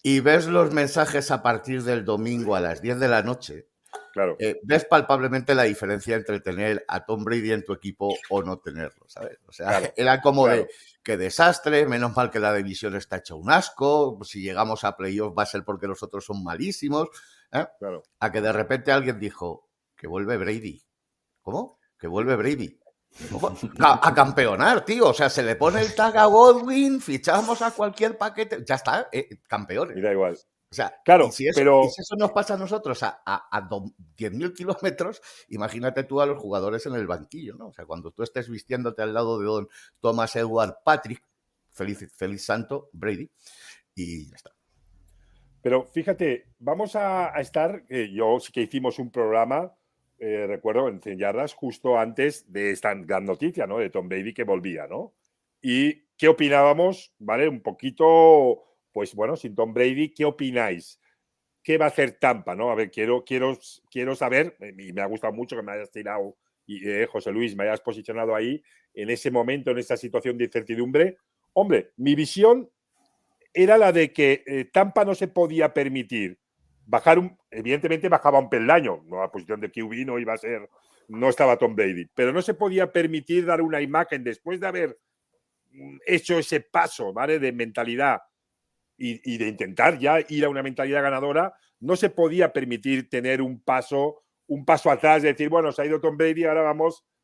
y ves los mensajes a partir del domingo a las 10 de la noche, claro, ves palpablemente la diferencia entre tener a Tom Brady en tu equipo o no tenerlo, ¿sabes? O sea, claro, era como de qué desastre, menos mal que la división está hecha un asco, si llegamos a playoff va a ser porque los otros son malísimos, ¿eh? Claro. A que de repente alguien dijo que vuelve Brady. ¿Cómo? Que vuelve Brady. A campeonar, tío. O sea, se le pone el tag a Godwin, fichamos a cualquier paquete, ya está, campeones. Y da igual. O sea, claro, y si eso nos pasa a nosotros a 10.000 kilómetros, imagínate tú a los jugadores en el banquillo, ¿no? O sea, cuando tú estés vistiéndote al lado de don Thomas Edward Patrick, feliz santo, Brady, y ya está. Pero fíjate, vamos a estar, yo sí que hicimos un programa, recuerdo, en 100 yardas, justo antes de esta gran noticia, ¿no? De Tom Brady que volvía, ¿no? Y qué opinábamos, ¿vale? Un poquito... Pues bueno, sin Tom Brady, ¿qué opináis? ¿Qué va a hacer Tampa? ¿No? A ver, quiero saber, y me ha gustado mucho que me hayas tirado, y José Luis, me hayas posicionado ahí, en ese momento, en esa situación de incertidumbre. Hombre, mi visión era la de que Tampa no se podía permitir evidentemente bajaba un peldaño, no la posición de QB no iba a ser, no estaba Tom Brady, pero no se podía permitir dar una imagen después de haber hecho ese paso, ¿vale? De mentalidad y de intentar ya ir a una mentalidad ganadora, no se podía permitir tener un paso atrás, de decir, bueno, se ha ido Tom Brady, ahora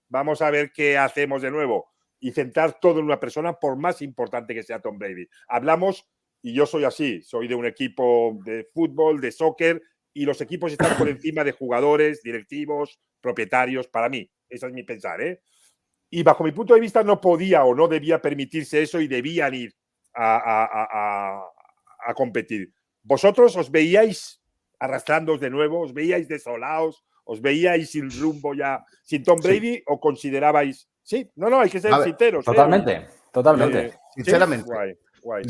vamos a ver qué hacemos de nuevo y centrar todo en una persona, por más importante que sea Tom Brady. Hablamos, y yo soy así, soy de un equipo de fútbol, de soccer, y los equipos están por encima de jugadores, directivos, propietarios, para mí. Ese es mi pensar, ¿eh? Y bajo mi punto de vista no podía o no debía permitirse eso y debían ir a competir. ¿Vosotros os veíais arrastrándoos de nuevo? ¿Os veíais desolados? ¿Os veíais sin rumbo ya, sin Tom Brady? Sí. ¿O considerabais? Sí, no, hay que ser sinceros. Totalmente. Sinceramente. Sí, guay.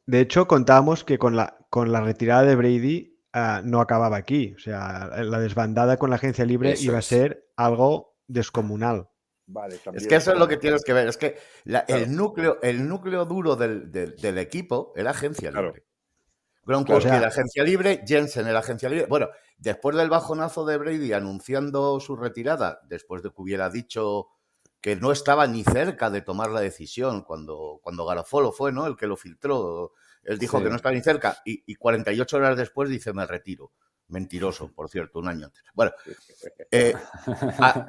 De hecho, contábamos que con la retirada de Brady no acababa aquí. O sea, la desbandada con la agencia libre iba a ser algo descomunal. Vale, es que eso es lo que tienes que ver. Es que el núcleo duro del equipo era agencia libre. Gronkowski era agencia libre, Jensen era agencia libre. Bueno, después del bajonazo de Brady anunciando su retirada, después de que hubiera dicho que no estaba ni cerca de tomar la decisión cuando Garofolo fue, ¿no?, el que lo filtró. Él dijo que no estaba ni cerca y 48 horas después dice, me retiro. Mentiroso, por cierto, un año antes. Bueno,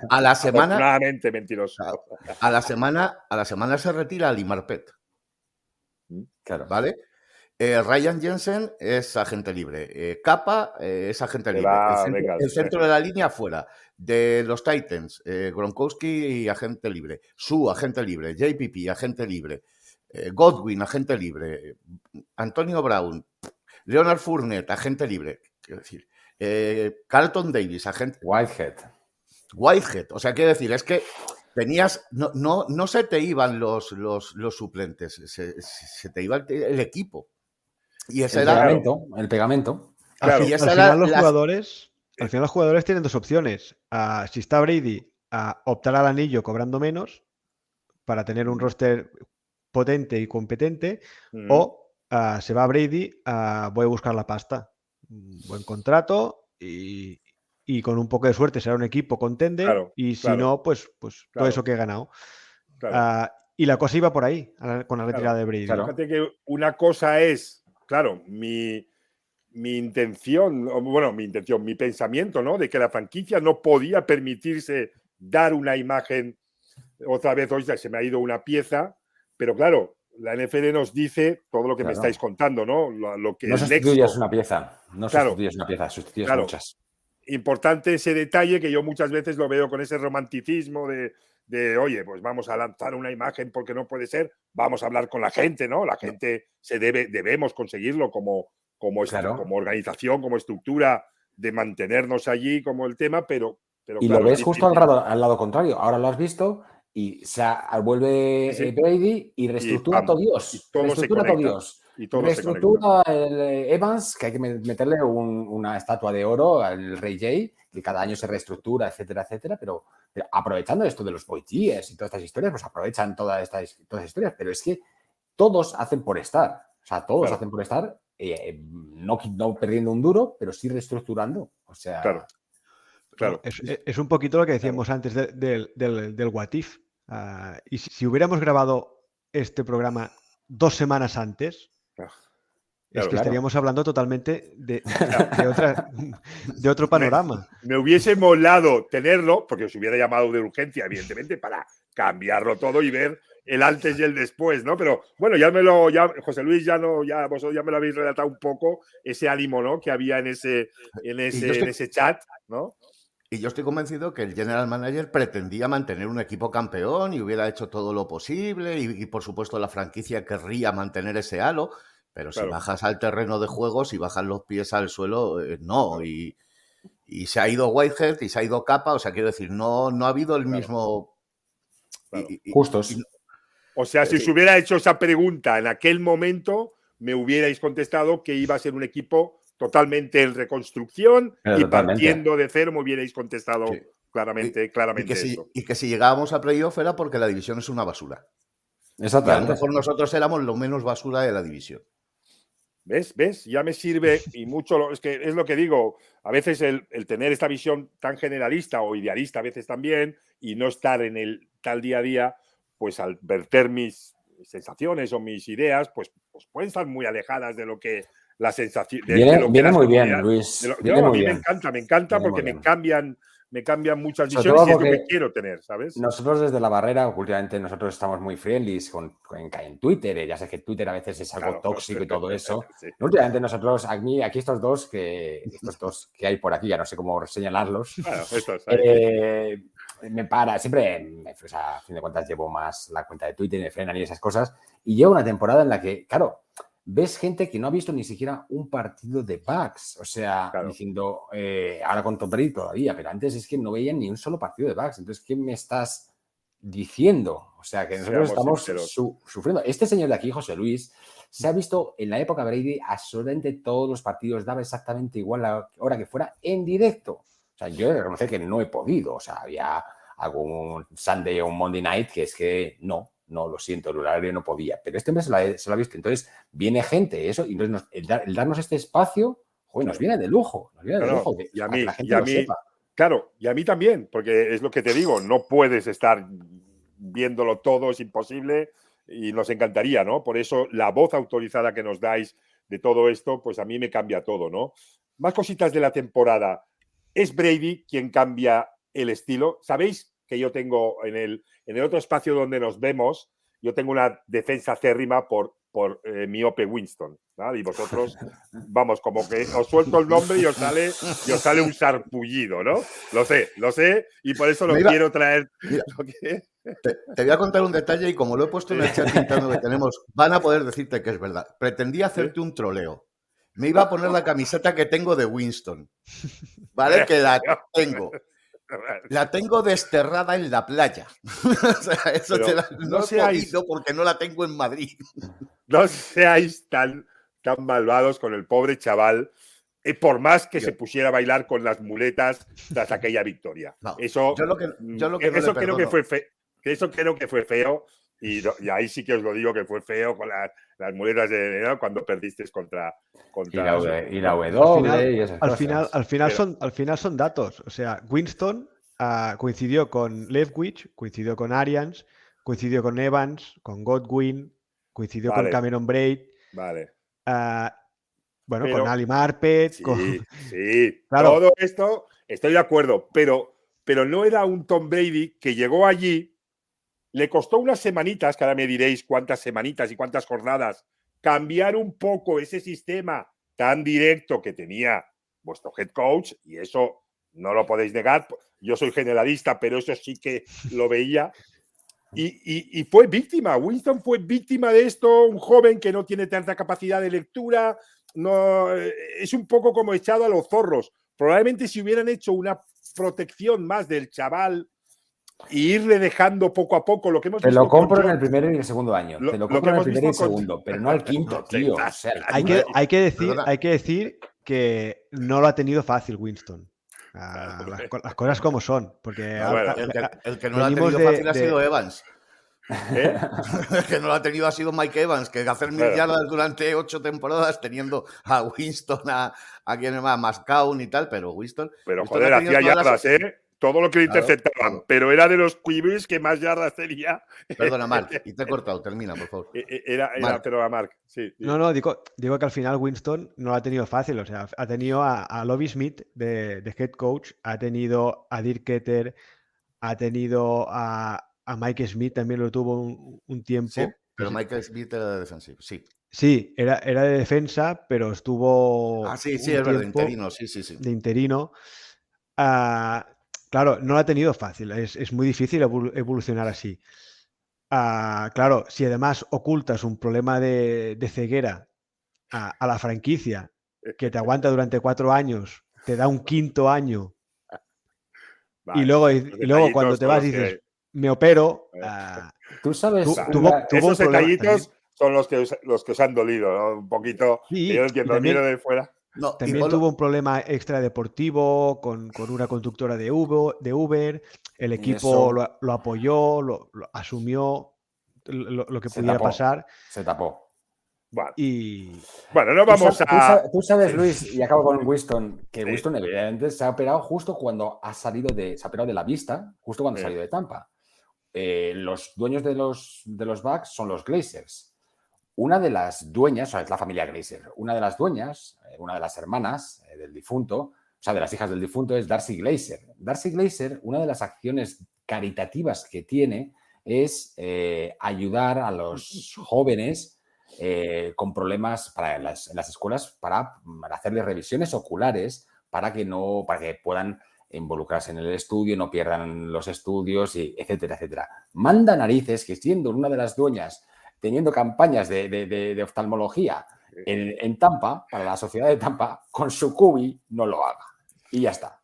a la semana... Afortunadamente mentiroso. A la semana se retira Ali Marpet. Claro. ¿Vale? Ryan Jensen es agente libre. Kappa es agente libre. El centro de la línea fuera. De los Titans, Gronkowski, agente libre. Su agente libre. JPP, agente libre. Godwin, agente libre. Antonio Brown. Leonard Fournette, agente libre. Quiero decir. Carlton Davis, agente. Whitehead. O sea, quiero decir, es que tenías. No se te iban los suplentes. Se te iba el equipo. Y ese el pegamento. Claro. Al final los jugadores tienen dos opciones. Si está Brady, optar al anillo cobrando menos para tener un roster potente y competente, o se va Brady, voy a buscar la pasta. Un buen contrato y con un poco de suerte será un equipo contender y si no, pues todo eso que he ganado. Y la cosa iba por ahí con la retirada de Brady. Fíjate que una cosa es, mi intención, mi pensamiento, ¿no?, de que la franquicia no podía permitirse dar una imagen otra vez. Hoy se me ha ido una pieza, pero claro, la NFL nos dice todo lo que me estáis contando, ¿no? Lo que no sustituyes una pieza, sustituyes muchas. Importante ese detalle que yo muchas veces lo veo con ese romanticismo de oye, pues vamos a lanzar una imagen porque no puede ser, vamos a hablar con la gente, ¿no? La gente debemos conseguirlo como organización, como estructura, de mantenernos allí como el tema, pero y lo ves justo al lado contrario. Ahora lo has visto y vuelve Brady y reestructura todo Dios. Reestructura el Evans, que hay que meterle una estatua de oro al Ray J, que cada año se reestructura, etcétera, etcétera, pero aprovechando esto de los Boyties y todas estas historias, pues aprovechan todas estas historias, pero es que todos hacen por estar. O sea, todos hacen por estar, no perdiendo un duro, pero sí reestructurando. O sea... Claro. Es un poquito lo que decíamos antes del What If. Y si hubiéramos grabado este programa 2 semanas antes, estaríamos hablando totalmente de otro panorama. Me hubiese molado tenerlo, porque os hubiera llamado de urgencia, evidentemente, para cambiarlo todo y ver el antes y el después, ¿no? Pero bueno, José Luis, vosotros ya me lo habéis relatado un poco, ese ánimo, ¿no?, que había en ese chat, ¿no? Y yo estoy convencido que el general manager pretendía mantener un equipo campeón y hubiera hecho todo lo posible y por supuesto la franquicia querría mantener ese halo, pero si bajas al terreno de juego, si bajas los pies al suelo, no. Y se ha ido Whitehead y se ha ido Kappa, o sea, quiero decir, no ha habido el mismo... Justos. O sea, si os hubiera hecho esa pregunta en aquel momento, me hubierais contestado que iba a ser un equipo totalmente en reconstrucción y partiendo de cero, me hubierais contestado claramente y que si llegábamos a playoff era porque la división es una basura. Exactamente. Y a lo mejor nosotros éramos lo menos basura de la división. ¿Ves? Ya me sirve y mucho. Es que es lo que digo. A veces el tener esta visión tan generalista o idealista, a veces también, y no estar en el tal día a día, pues al verter mis sensaciones o mis ideas, pues pueden estar muy alejadas de lo que la sensación. Viene muy bien, Luis. A mí me encanta porque me cambian muchas visiones y es lo que quiero tener, ¿sabes? Nosotros desde la barrera, últimamente nosotros estamos muy friendly en Twitter, ya sé que Twitter a veces es algo tóxico y todo eso. Sí. Últimamente nosotros, aquí estos dos que hay por aquí, ya no sé cómo señalarlos, claro, estos, me para, siempre, o sea, a fin de cuentas llevo más la cuenta de Twitter y me frenan y esas cosas, y llevo una temporada en la que, claro, ves gente que no ha visto ni siquiera un partido de Bucks, o sea, claro, diciendo, ahora con Tom Brady todavía, pero antes es que no veían ni un solo partido de Bucks. Entonces, ¿qué me estás diciendo? O sea, que nosotros estamos sufriendo. Este señor de aquí, José Luis, se ha visto en la época Brady absolutamente todos los partidos, daba exactamente igual la hora que fuera en directo. O sea, yo he de reconocer que no he podido. O sea, había algún Sunday o un Monday night que es que no, lo siento, el horario no podía, pero este hombre se lo ha visto. Entonces viene gente, eso, y entonces el darnos este espacio, joder, nos viene de lujo, que y a mí, claro, y a mí también, porque es lo que te digo, no puedes estar viéndolo todo, es imposible y nos encantaría, ¿no? Por eso la voz autorizada que nos dais de todo esto, pues a mí me cambia todo, ¿no? Más cositas de la temporada. ¿Es Brady quien cambia el estilo? ¿Sabéis que yo tengo en el otro espacio donde nos vemos, yo tengo una defensa acérrima por miope Winston, ¿no? Y vosotros, vamos, como que os suelto el nombre y os sale un sarpullido, ¿no? Lo sé, y por eso lo quiero traer. Mira, te voy a contar un detalle y como lo he puesto en el chat interno que tenemos, van a poder decirte que es verdad. Pretendí hacerte un troleo. Me iba a poner la camiseta que tengo de Winston, ¿vale? Que la tengo. La tengo desterrada en la playa. O sea, eso no he podido porque no la tengo en Madrid. No seáis tan malvados con el pobre chaval, por más que se pusiera a bailar con las muletas tras aquella victoria. No, eso yo lo que eso creo que fue feo. Eso creo que fue feo. Y ahí sí que os lo digo que fue feo con las muletas de cuando perdiste contra y la W y esas cosas. Al final son datos. O sea, Winston coincidió con Leftwich, coincidió con Arians, coincidió con Evans, con Godwin, coincidió con Cameron Braid. Vale. Bueno, con Ali Marpet. Sí, claro. Todo esto estoy de acuerdo, pero no era un Tom Brady que llegó allí. Le costó unas semanitas, que ahora me diréis cuántas semanitas y cuántas jornadas, cambiar un poco ese sistema tan directo que tenía vuestro head coach, y eso no lo podéis negar. Yo soy generalista, pero eso sí que lo veía. Y fue víctima. Winston fue víctima de esto, un joven que no tiene tanta capacidad de lectura, no, es un poco como echado a los zorros. Probablemente si hubieran hecho una protección más del chaval y irle dejando poco a poco lo que hemos visto. Te lo compro en el primer y el segundo año. Te lo compro en el primer y el segundo, pero no al quinto, tío. O sea, hay que decir que no lo ha tenido fácil Winston. Las cosas como son. Porque el que no lo ha tenido fácil ha sido Evans. El que no lo ha tenido ha sido Mike Evans, que hacer 1000 yardas durante 8 temporadas teniendo a Winston, a quien más, Mascown y tal, pero Winston. Pero joder, hacía yardas, todo lo que le interceptaban, pero era de los QBs que más yardas tenía. Perdona, Marc, y te he cortado, termina, por favor. Pero a Marc, sí. No, digo que al final Winston no lo ha tenido fácil, o sea, ha tenido a Lovie Smith de head coach, ha tenido a Dirk Koetter, ha tenido a Mike Smith, también lo tuvo un tiempo. Sí, pero Mike Smith era de defensivo, sí. Sí, era de defensa, pero estuvo. Sí, es verdad, de interino, sí. De interino. Claro, no lo ha tenido fácil, es muy difícil evolucionar así. Claro, si además ocultas un problema de ceguera a la franquicia que te aguanta durante 4 años, te da un 5.º año, vale, y luego cuando te vas dices, me opero. Tú sabes, esos detallitos son los que os han dolido, ¿no? Un poquito. Sí, que yo entiendo, miro de fuera. No, también tuvo un problema extradeportivo con una conductora de Uber. El equipo lo apoyó, lo asumió lo que pudiera pasar. Se tapó. Bueno, Y bueno, no vamos a... Tú sabes, Luis, y acabo con Winston, que Winston evidentemente se ha operado justo cuando se ha operado de la vista, justo cuando ha salido de Tampa. Los dueños de los Bucks son los Glazers. Una de las dueñas, o sea, es la familia Glazer, una de las dueñas, una de las hermanas del difunto, o sea, de las hijas del difunto, es Darcy Glazer. Darcy Glazer, una de las acciones caritativas que tiene es ayudar a los jóvenes con problemas en las escuelas para hacerles revisiones oculares para que puedan involucrarse en el estudio, no pierdan los estudios, y etcétera, etcétera. Manda narices que, siendo una de las dueñas teniendo campañas de oftalmología en Tampa, para la sociedad de Tampa, con su cubi no lo haga. Y ya está.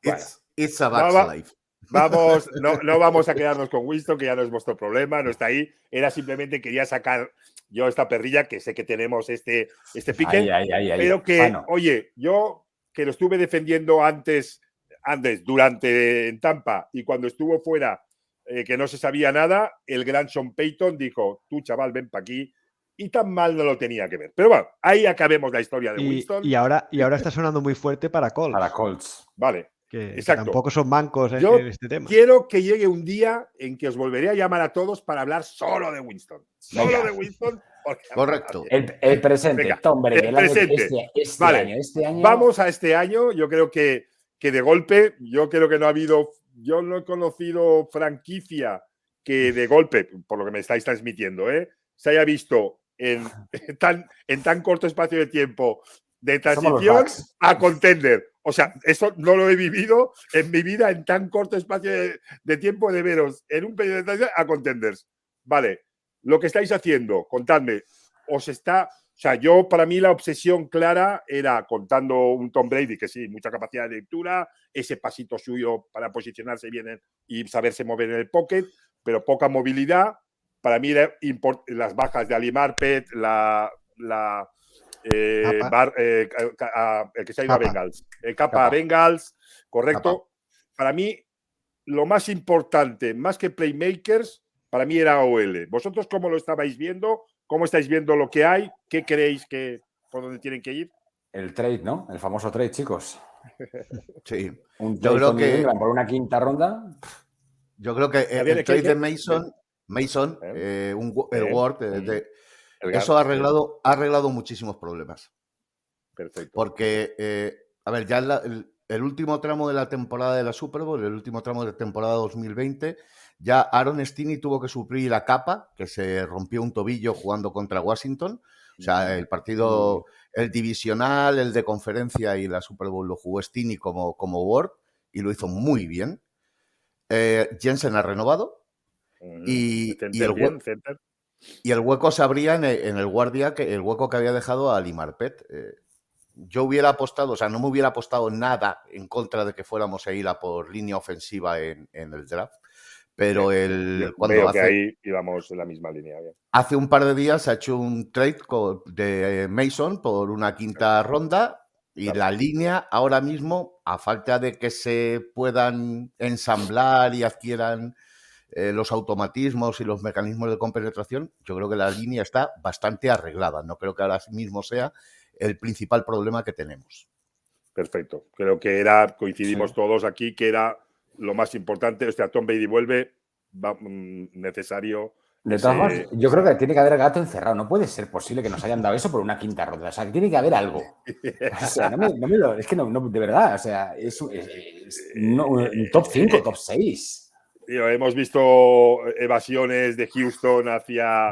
It's a Bucks life. No vamos a quedarnos con Winston, que ya no es vuestro problema, no está ahí. Era simplemente quería sacar yo esta perrilla, que sé que tenemos este pique, pero que, oye, yo que lo estuve defendiendo antes, durante en Tampa, y cuando estuvo fuera, que no se sabía nada, el gran Sean Payton dijo, tú, chaval, ven para aquí, y tan mal no lo tenía que ver. Pero bueno, ahí acabemos la historia de Winston. Y ahora está sonando muy fuerte para Colts. Para Colts. Vale. Que tampoco son mancos Yo en este tema. Quiero que llegue un día en que os volveré a llamar a todos para hablar solo de Winston. Solo de Winston. Correcto. El presente. Venga, Tom Brady, el presente. Este año. Vamos a este año. Yo creo que de golpe, yo creo que no ha habido, yo no he conocido franquicia que de golpe, por lo que me estáis transmitiendo, se haya visto en tan corto espacio de tiempo de transición a contender. O sea, eso no lo he vivido en mi vida en tan corto espacio de tiempo, de veros en un periodo de transición a contenders. Vale, lo que estáis haciendo, contadme, o sea, para mí la obsesión clara era, contando un Tom Brady, que sí, mucha capacidad de lectura, ese pasito suyo para posicionarse bien y saberse mover en el pocket, pero poca movilidad. Para mí era las bajas de Ali Marpet, el que se ha ido a Bengals, el Capa Bengals, correcto. Capa. Para mí, lo más importante, más que playmakers, para mí era OL. ¿Vosotros cómo lo estabais viendo? ¿Cómo estáis viendo lo que hay? ¿Qué creéis por dónde tienen que ir? El trade, ¿no? El famoso trade, chicos. Sí. Yo creo que por una quinta ronda. Yo creo que el trade de Mason, el Ward, eso ha arreglado muchísimos problemas. Perfecto. Porque, a ver, ya el último tramo de la temporada de la Super Bowl, el último tramo de la temporada 2020, ya Aaron Stinney tuvo que suplir a Capa, que se rompió un tobillo jugando contra Washington. O sea, el partido, el divisional, el de conferencia y la Super Bowl lo jugó Stinney como Ward y lo hizo muy bien. Jensen ha renovado y el hueco se abría en el guardia, el hueco que había dejado a Ali Marpet. Yo hubiera apostado, o sea, no me hubiera apostado nada en contra de que fuéramos a ir a por línea ofensiva en el draft, pero ahí íbamos en la misma línea. Bien. Hace un par de días se ha hecho un trade de Mason por una quinta ronda y la línea ahora mismo, a falta de que se puedan ensamblar y adquieran los automatismos y los mecanismos de compenetración, yo creo que la línea está bastante arreglada. No creo que ahora mismo sea el principal problema que tenemos. Perfecto. Creo que coincidimos todos aquí, que era lo más importante. O sea, Tom Brady vuelve, necesario. De todas formas, yo creo que tiene que haber gato encerrado. No puede ser posible que nos hayan dado eso por una quinta ronda. O sea, que tiene que haber algo. O sea, es que no, de verdad. O sea, es un top 5, top 6. Hemos visto evasiones de Houston hacia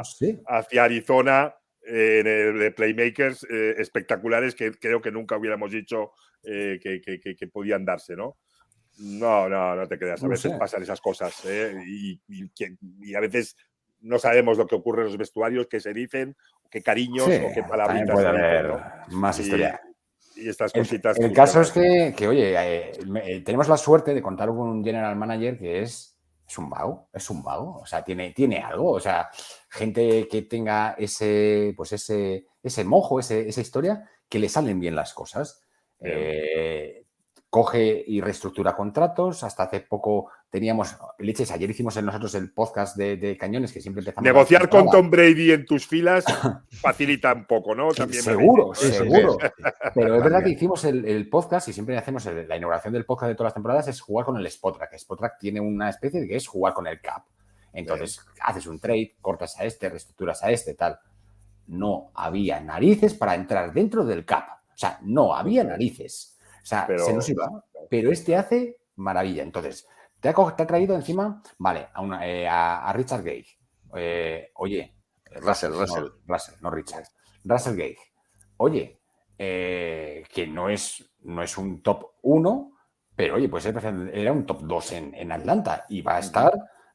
Arizona en el de Playmakers espectaculares que creo que nunca hubiéramos dicho que podían darse, ¿no? No te creas. A veces pasan esas cosas y a veces no sabemos lo que ocurre en los vestuarios, qué se dicen, qué cariños o qué palabritas puede se haber, dicen, ¿no? Más historia. Y estas cositas. El caso es que oye, tenemos la suerte de contar con un general manager que es un vago. O sea, tiene algo. O sea, gente que tenga ese mojo, esa historia, que le salen bien las cosas. coge y reestructura contratos. Hasta hace poco teníamos, leches, ayer hicimos nosotros el podcast de Cañones, que siempre empezamos. Negociar con Tom Brady en tus filas facilita un poco, ¿no? También seguro. Sí. Pero es verdad que hicimos el podcast y siempre hacemos la inauguración del podcast de todas las temporadas es jugar con el Spotrack. Spotrack tiene una especie de que es jugar con el cap. Entonces, haces un trade, cortas a este, reestructuras a este, tal. No había narices para entrar dentro del cap. O sea, no había narices. O sea, se nos iba. Pero este hace maravilla. Entonces, te ha traído encima, vale, a Richard Gage. Oye, Russell. No Richard. Russell Gage. Oye, que no es un top 1, pero oye, pues era un top 2 en Atlanta y va a estar,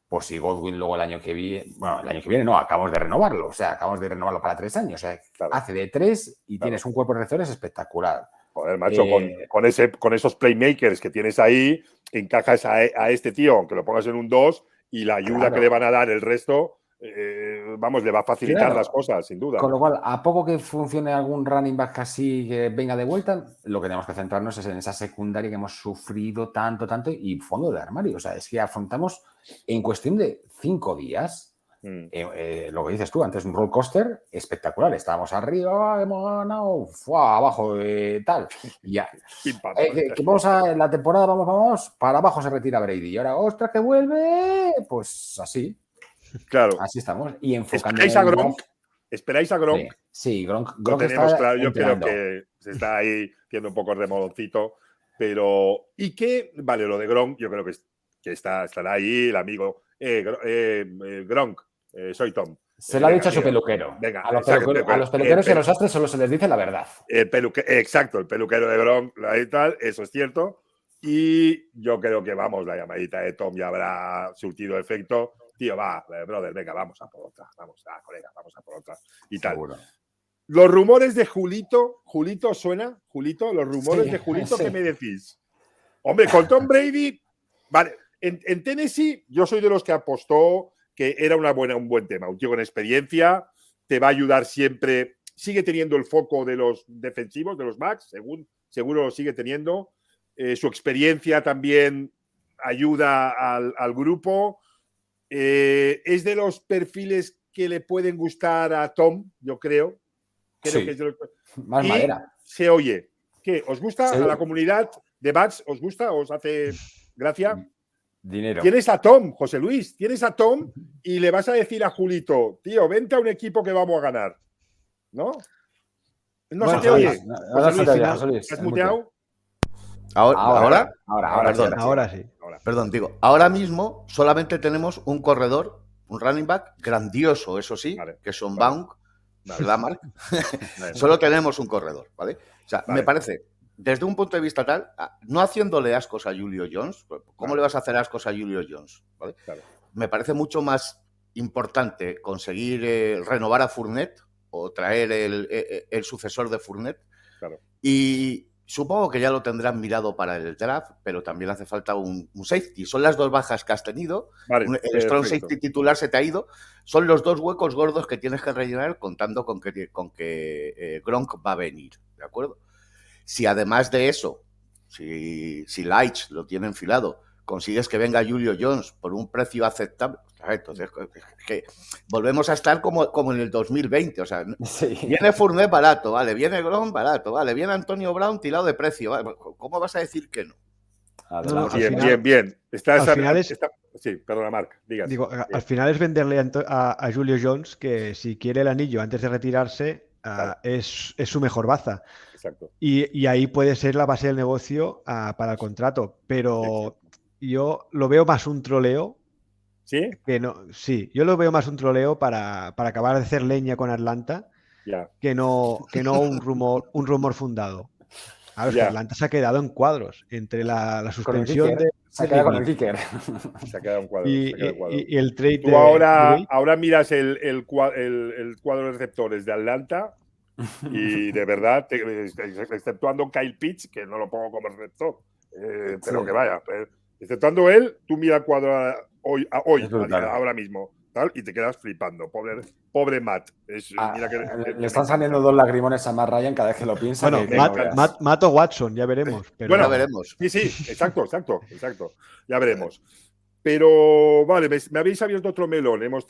por si Godwin luego el año que viene no, acabamos de renovarlo, o sea, acabamos de renovarlo para 3 años, o sea, hace de 3 y tienes un cuerpo de receptores espectacular. Joder, macho, con esos playmakers que tienes ahí, encajas a este tío, aunque lo pongas en un 2, y la ayuda que le van a dar el resto, le va a facilitar las cosas, sin duda. Con lo cual, a poco que funcione algún running back así que venga de vuelta, lo que tenemos que centrarnos es en esa secundaria que hemos sufrido tanto, y fondo de armario. O sea, es que afrontamos en cuestión de 5 días. Lo que dices tú, antes un roller coaster espectacular. Estábamos arriba, hemos ganado, abajo, tal. Y ya. Que vamos a la temporada, vamos, para abajo se retira Brady. Y ahora, ostras, que vuelve. Pues así. Claro. Así estamos. Y enfocando. ¿Esperáis a Gronk? Sí, Gronk lo tenemos claro. Yo entrenando. creo que se está ahí haciendo un poco de remoloncito. Pero, ¿y qué? Vale, lo de Gronk, yo creo que estará ahí el amigo. Gronk. Soy Tom. Se lo ha dicho a su peluquero. Venga, a los peluqueros y a los astres solo se les dice la verdad. Exacto, el peluquero de Gronk y tal, eso es cierto. Y yo creo que, la llamadita de Tom ya habrá surtido efecto. Tío, brother, venga, vamos a por otra. Colega, vamos a por otra. Y seguro. Tal. Los rumores de Julito ¿suena? Julito, los rumores de Julito, sí. ¿Qué me decís? Hombre, con Tom Brady, vale, en Tennessee yo soy de los que apostó que era un buen tema, un tío con experiencia, te va a ayudar siempre, sigue teniendo el foco de los defensivos, de los backs, seguro lo sigue teniendo, su experiencia también ayuda al grupo, es de los perfiles que le pueden gustar a Tom, yo creo. Sí. Que es de los... Más madera. Se oye. ¿Qué? ¿Os gusta sí. a la comunidad de backs? ¿Os gusta? ¿Os hace gracia? Dinero. Tienes a Tom, José Luis, tienes a Tom y le vas a decir a Julito, tío, vente a un equipo que vamos a ganar. ¿No? No se te oye. José Luis, ¿Has muteado? Ahora sí. Perdón, digo, ahora mismo solamente tenemos un corredor, un running back grandioso, eso sí, que es Son Baum, ¿verdad, Marc? Solo tenemos un corredor, ¿vale? O sea, me parece, desde un punto de vista tal, no haciéndole ascos a Julio Jones, ¿cómo le vas a hacer ascos a Julio Jones? ¿Vale? Me parece mucho más importante conseguir renovar a Fournette o traer el sucesor de Fournette. Y supongo que ya lo tendrán mirado para el draft, pero también hace falta un safety. Son las 2 bajas que has tenido. El strong safety titular se te ha ido. Son los 2 huecos gordos que tienes que rellenar contando con que Gronk va a venir. ¿De acuerdo? Si además de eso, si Leitch lo tiene enfilado, consigues que venga Julio Jones por un precio aceptable, entonces que volvemos a estar como en el 2020, o sea, viene Fournette barato, vale, viene Gronk barato, vale, viene Antonio Brown tirado de precio, vale, ¿cómo vas a decir que no? Bien. Sí, perdona, Marc, digas. Digo, al final es venderle a Julio Jones que si quiere el anillo antes de retirarse, es su mejor baza. Exacto. Y ahí puede ser la base del negocio para el contrato, pero yo lo veo más un troleo. ¿Sí? Yo lo veo más un troleo para acabar de hacer leña con Atlanta que no un rumor fundado. A ver, Atlanta se ha quedado en cuadros entre la suspensión de... Se ha quedado con el kicker. Se ha quedado en cuadros. Y el trade Tú ahora miras el cuadro de receptores de Atlanta y de verdad, exceptuando Kyle Pitts, que no lo pongo como receptor, pero que vaya, exceptuando él, tú mira el cuadro hoy ahora mismo. tal, y te quedas flipando. Pobre Matt. Mira le están saliendo 2 lagrimones a Matt Ryan cada vez que lo piensa. Bueno, que no veas. Matt o Watson, ya veremos. Pero Bueno, ya veremos. Sí, exacto. Ya veremos. Pero vale, me habéis abierto otro melón. Hemos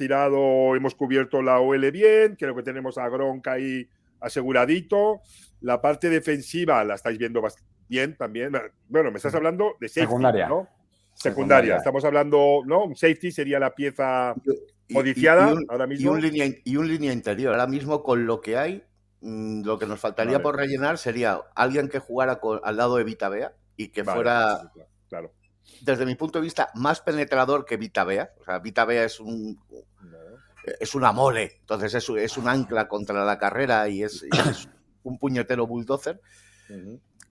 cubierto la OL bien, creo que tenemos a Gronk ahí aseguradito. La parte defensiva la estáis viendo bien también. Bueno, me estás hablando de safety, Secundaria. ¿no? Secundaria. Estamos hablando, ¿no? Un safety sería la pieza codiciada ahora mismo. Y un línea interior. Ahora mismo, con lo que hay, lo que nos faltaría por rellenar sería alguien que jugara al lado de Vita Vea y que fuera, claro, desde mi punto de vista, más penetrador que Vita Vea. O sea, Vita Vea es una mole, entonces es un ancla contra la carrera y es un puñetero bulldozer.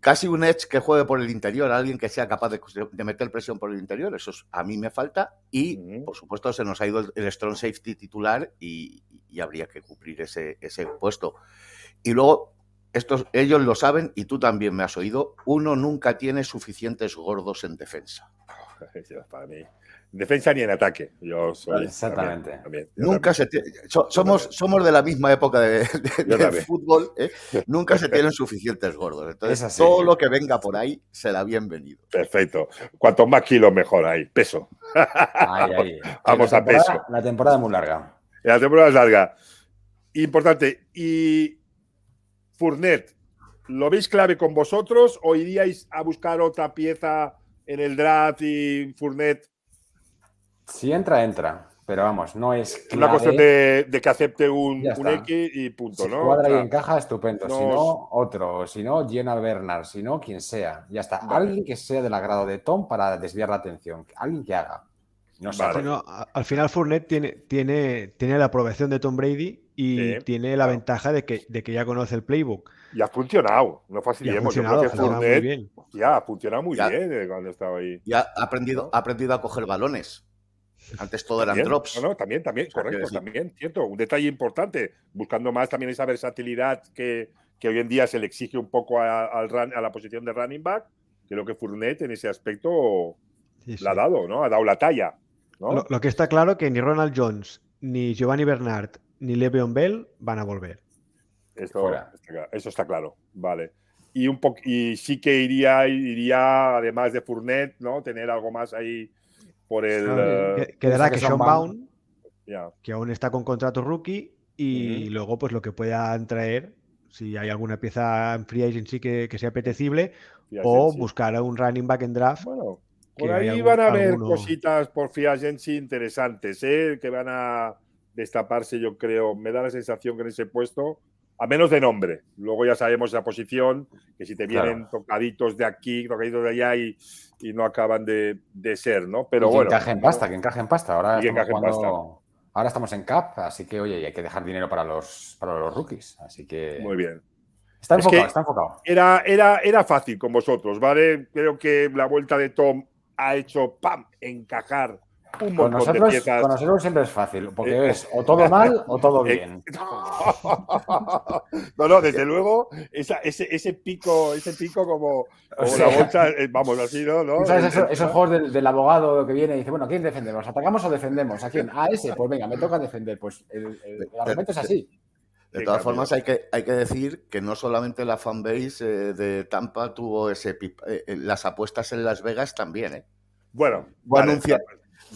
Casi un edge que juegue por el interior, alguien que sea capaz de meter presión por el interior, eso a mí me falta. Y, por supuesto, se nos ha ido el strong safety titular y habría que cubrir ese puesto. Y luego, ellos lo saben y tú también me has oído, uno nunca tiene suficientes gordos en defensa. Para mí. Defensa ni en ataque. Yo soy. Exactamente. También. Nunca se tiene. Somos de la misma época del fútbol. Nunca se tienen suficientes gordos. Entonces, todo lo que venga por ahí será bienvenido. Perfecto. Cuanto más kilos, mejor ahí. Peso. Ahí. Vamos a peso. La temporada es muy larga. La temporada es larga. Importante. Y Fournette, ¿lo veis clave con vosotros o iríais a buscar otra pieza en el draft y Fournette? Si entra. Pero vamos, no es clave. Una cuestión de que acepte un X y punto, ¿no? Si cuadra y encaja, estupendo. Si no, otro. Si no, Jenna Bernard. Si no, quien sea. Ya está. Vale. Alguien que sea del agrado de Tom para desviar la atención. Alguien que haga. No sé. Vale. No, al final Fournette tiene la aprobación de Tom Brady y tiene la ventaja de que ya conoce el playbook. Y ha funcionado. No fastidiemos. Yo creo que Fournette ha funcionado muy bien cuando estaba ahí. Ya ha aprendido a coger balones. Antes todo eran drops. No, también, correcto, también, cierto. Un detalle importante, buscando más también esa versatilidad que hoy en día se le exige un poco a la posición de running back. Creo que Fournette en ese aspecto la ha dado, ¿no? Ha dado la talla, ¿no? Lo que está claro que ni Ronald Jones, ni Giovanni Bernard, ni Le'Veon Bell van a volver. Eso está claro, vale. Y sí que iría, además de Fournette, ¿no? Tener algo más ahí por el... Quedará que Sean Bound, que aún está con contrato rookie, y luego pues lo que puedan traer, si hay alguna pieza en free agency que sea apetecible, o buscar a un running back en draft. Bueno, por ahí van a haber cositas por free agency interesantes, que van a destaparse, yo creo. Me da la sensación que en ese puesto, a menos de nombre, luego ya sabemos esa posición, que si te vienen tocaditos de aquí, tocaditos de allá y no acaban de ser, ¿no? Pero que bueno. Que encaje en pasta. Ahora estamos en cap, así que, oye, hay que dejar dinero para los rookies. Así que. Muy bien. Está enfocado. Era fácil con vosotros, ¿vale? Creo que la vuelta de Tom ha hecho encajar un montón de piezas. Con nosotros siempre es fácil, porque es o todo mal o todo bien. No, desde luego, ese pico como la bolsa, vamos, así, ¿no? ¿Sabes esos juegos del abogado que viene y dice, bueno, ¿a quién defendemos? ¿Atacamos o defendemos? ¿A quién? A ese, pues venga, me toca defender. Pues el argumento es así. De todas formas, hay que decir que no solamente la fanbase de Tampa tuvo las apuestas en Las Vegas también, ¿eh? Bueno, fue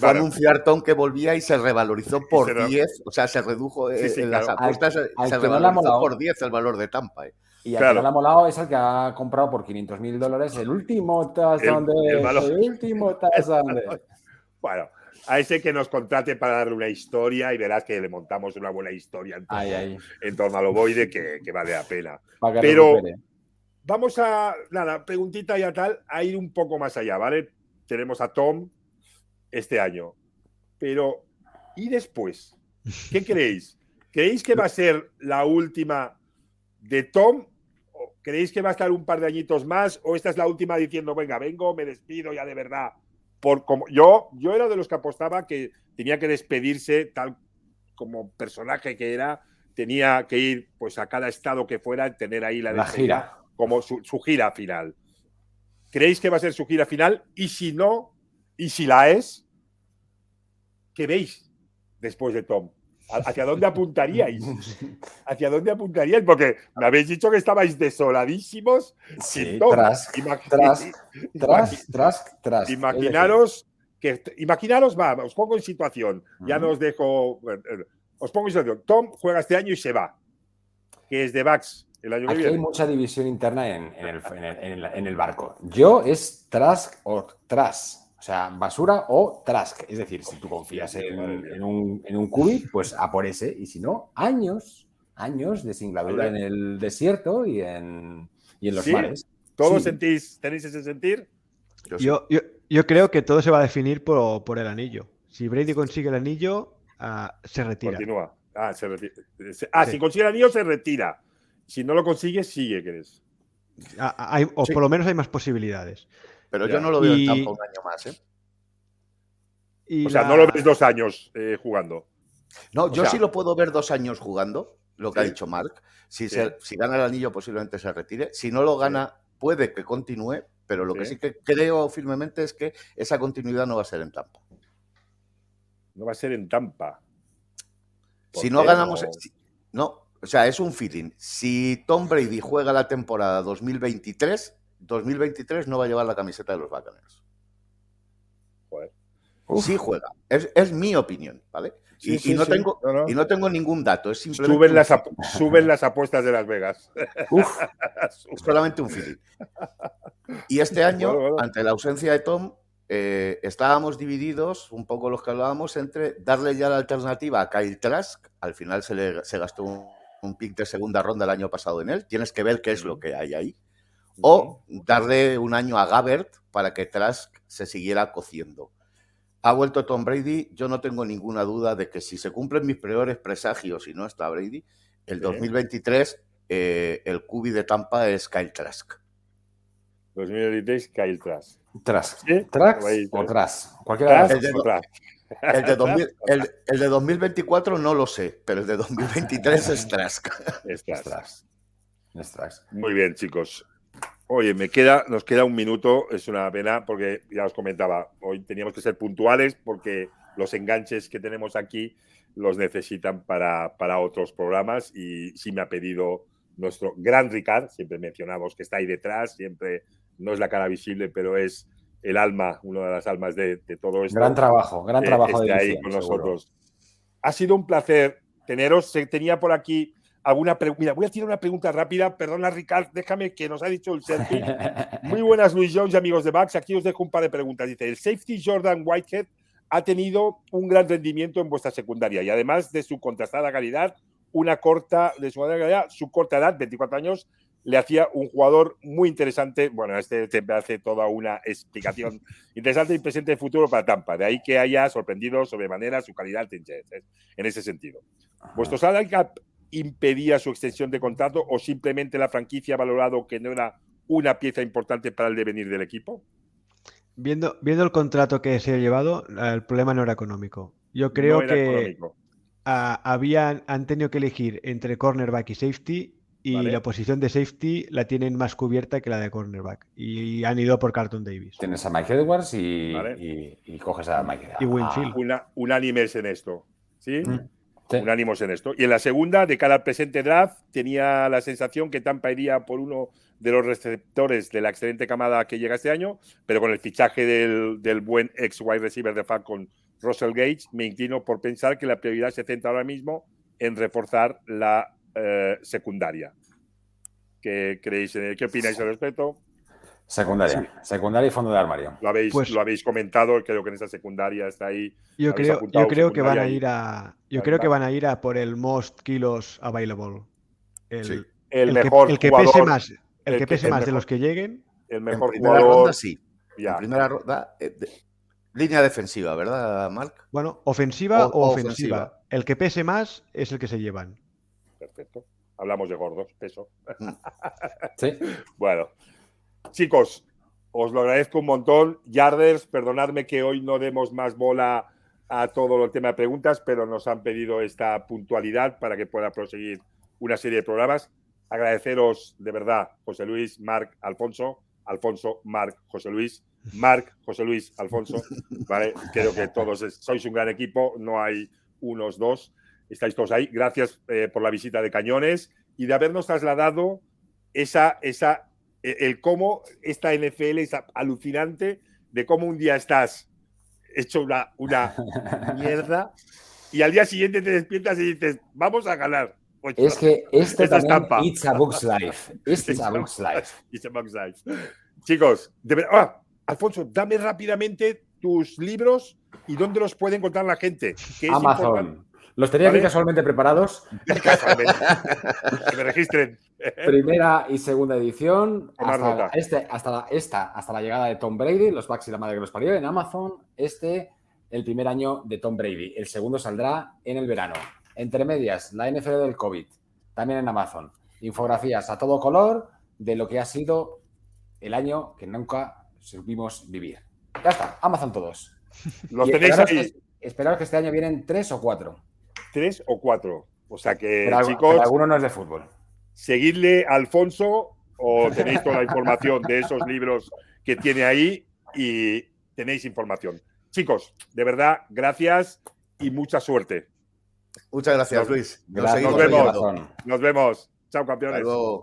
a anunciar Tom que volvía y se revalorizó por 10, o sea, se redujo en las apuestas, se revalorizó por 10 el valor de Tampa. Y al que no le ha molado es el que ha comprado por $500,000 el último touchdown de... Bueno, a ese que nos contrate para darle una historia y verás que le montamos una buena historia en torno al ovoide que vale la pena. Pero vamos a, preguntita ya tal, a ir un poco más allá, ¿vale? Tenemos a Tom este año. Pero, ¿y después? ¿Qué creéis? ¿Creéis que va a ser la última de Tom? ¿O creéis que va a estar un par de añitos más? ¿O esta es la última diciendo, venga, me despido ya de verdad? Yo era de los que apostaba que tenía que despedirse tal como personaje que era, tenía que ir pues a cada estado que fuera, tener ahí la gira como su gira final. ¿Creéis que va a ser su gira final? Y si no, y si la es, ¿qué veis después de Tom? ¿Hacia dónde apuntaríais? ¿Hacia dónde apuntaríais? Porque me habéis dicho que estabais desoladísimos Sí, sin Tom. Trask. Imaginaros, va, os pongo en situación. Ya no os dejo. Os pongo en situación. Tom juega este año y se va. Que es de Bucks el año que Aquí viene. hay mucha división interna en el barco. Yo es Trask o Trask. O sea, basura o Trask. Es decir, si tú confías en un Qubit, pues a por ese. Y si no, años de singladura en el desierto y en los mares. ¿Todos tenéis ese sentir? Yo creo que todo se va a definir por el anillo. Si Brady consigue el anillo, se retira. Continúa. Se retira. Si consigue el anillo, se retira. Si no lo consigue, sigue, ¿crees? Por lo menos hay más posibilidades. Pero yo no lo veo en Tampa un año más, ¿eh? O sea, no lo ves 2 años jugando. No, yo sí lo puedo ver 2 años jugando, lo que ha dicho Marc. Si gana el anillo, posiblemente se retire. Si no lo gana, puede que continúe, pero lo que sí que creo firmemente es que esa continuidad no va a ser en Tampa. No va a ser en Tampa. Si no ganamos... No, o sea, es un feeling. Si Tom Brady juega la temporada 2023 no va a llevar la camiseta de los Buccaneers. Joder. Sí juega. Es mi opinión, ¿vale? Y no tengo ningún dato. Es simplemente suben las apuestas de Las Vegas. Es solamente un feeling. Y este año, ante la ausencia de Tom, estábamos divididos, un poco los que hablábamos, entre darle ya la alternativa a Kyle Trask. Al final se gastó un pick de segunda ronda el año pasado en él. Tienes que ver qué es lo que hay ahí. O darle un año a Gabbert para que Trask se siguiera cociendo. Ha vuelto Tom Brady. Yo no tengo ninguna duda de que si se cumplen mis peores presagios y no está Brady, el 2023 el QB de Tampa es Kyle Trask. 2023, Kyle Trask. Trask. ¿Sí? Trask o Trask. Cualquiera de los el de 2024 no lo sé, pero el de 2023 es Trask. Es Trask. Muy bien, chicos. Oye, nos queda un minuto, es una pena porque ya os comentaba, hoy teníamos que ser puntuales porque los enganches que tenemos aquí los necesitan para otros programas y sí me ha pedido nuestro gran Ricard, siempre mencionamos que está ahí detrás, siempre no es la cara visible, pero es el alma, una de las almas de todo esto. Gran trabajo de ahí con nosotros. Ha sido un placer teneros. Tenía por aquí alguna pregunta. Mira, voy a tirar una pregunta rápida. Perdona, Ricard, déjame que nos ha dicho el selfie. Muy buenas, Luis Jones y amigos de Bucks. Aquí os dejo un par de preguntas. Dice, el safety Jordan Whitehead ha tenido un gran rendimiento en vuestra secundaria y además de su contrastada calidad, su corta edad, 24 años, le hacía un jugador muy interesante. Bueno, te hace toda una explicación interesante y presente de futuro para Tampa. De ahí que haya sorprendido sobremanera su calidad en ese sentido. ¿Vuestro salary cap impedía su extensión de contrato o simplemente la franquicia ha valorado que no era una pieza importante para el devenir del equipo? Viendo el contrato que se ha llevado, el problema no era económico. Yo creo que han tenido que elegir entre cornerback y safety y la posición de safety la tienen más cubierta que la de cornerback y han ido por Carlton Davis. Tienes a Mike Edwards y coges a Mike Edwards. Y Winfield. Unánimes en esto, ¿sí? Sí. Unánimos en esto. Y en la segunda, de cara al presente draft, tenía la sensación que Tampa iría por uno de los receptores de la excelente camada que llega este año, pero con el fichaje del buen ex wide receiver de Falcon, Russell Gage, me inclino por pensar que la prioridad se centra ahora mismo en reforzar la secundaria. ¿Qué creéis? ¿Qué opináis al respecto? Secundaria y fondo de armario. Lo habéis comentado, creo que en esa secundaria está ahí. Yo creo que van a ir a por el most kilos available. El que pese más, que pese más de los que lleguen. El mejor en primera jugador. Ronda, sí. En primera ronda, línea defensiva, ¿verdad, Marc? Bueno, ofensiva o ofensiva. El que pese más es el que se llevan. Perfecto. Hablamos de gordos, peso. Sí. Bueno. Chicos, os lo agradezco un montón. Yarders, perdonadme que hoy no demos más bola a todo el tema de preguntas, pero nos han pedido esta puntualidad para que pueda proseguir una serie de programas. Agradeceros de verdad, José Luis, Marc, Alfonso, Marc, José Luis, Marc, José Luis, Alfonso. ¿Vale? Creo que todos sois un gran equipo, no hay unos 2, estáis todos ahí. Gracias por la visita de Cañones y de habernos trasladado el cómo esta NFL es alucinante, de cómo un día estás hecho una mierda y al día siguiente te despiertas y dices, vamos a ganar. Pues, es que esto esta también, estampa. it's a Bucks life. It's a Bucks life. It's a Bucks life. Chicos, Alfonso, dame rápidamente tus libros y dónde los puede encontrar la gente. Que es Amazon. importante. Los tenía ¿Vale? aquí casualmente preparados. Casualmente. Que me registren. Primera y segunda edición. Tomar nota. Hasta la llegada de Tom Brady, los Bucks y la madre que los parió en Amazon. El primer año de Tom Brady. El segundo saldrá en el verano. Entre medias, la NFL del COVID. También en Amazon. Infografías a todo color de lo que ha sido el año que nunca supimos vivir. Ya está, Amazon todos. Los tenéis ahí. Esperaos que este año vienen 3 o 4. 3 o 4. O sea que, Pero chicos, alguno no es de fútbol. seguidle a Alfonso o tenéis toda la información de esos libros que tiene ahí y tenéis información. Chicos, de verdad, gracias y mucha suerte. Muchas gracias, Luis. Gracias. seguimos Nos vemos. oyendo. Nos vemos. Chao, campeones. Hasta luego.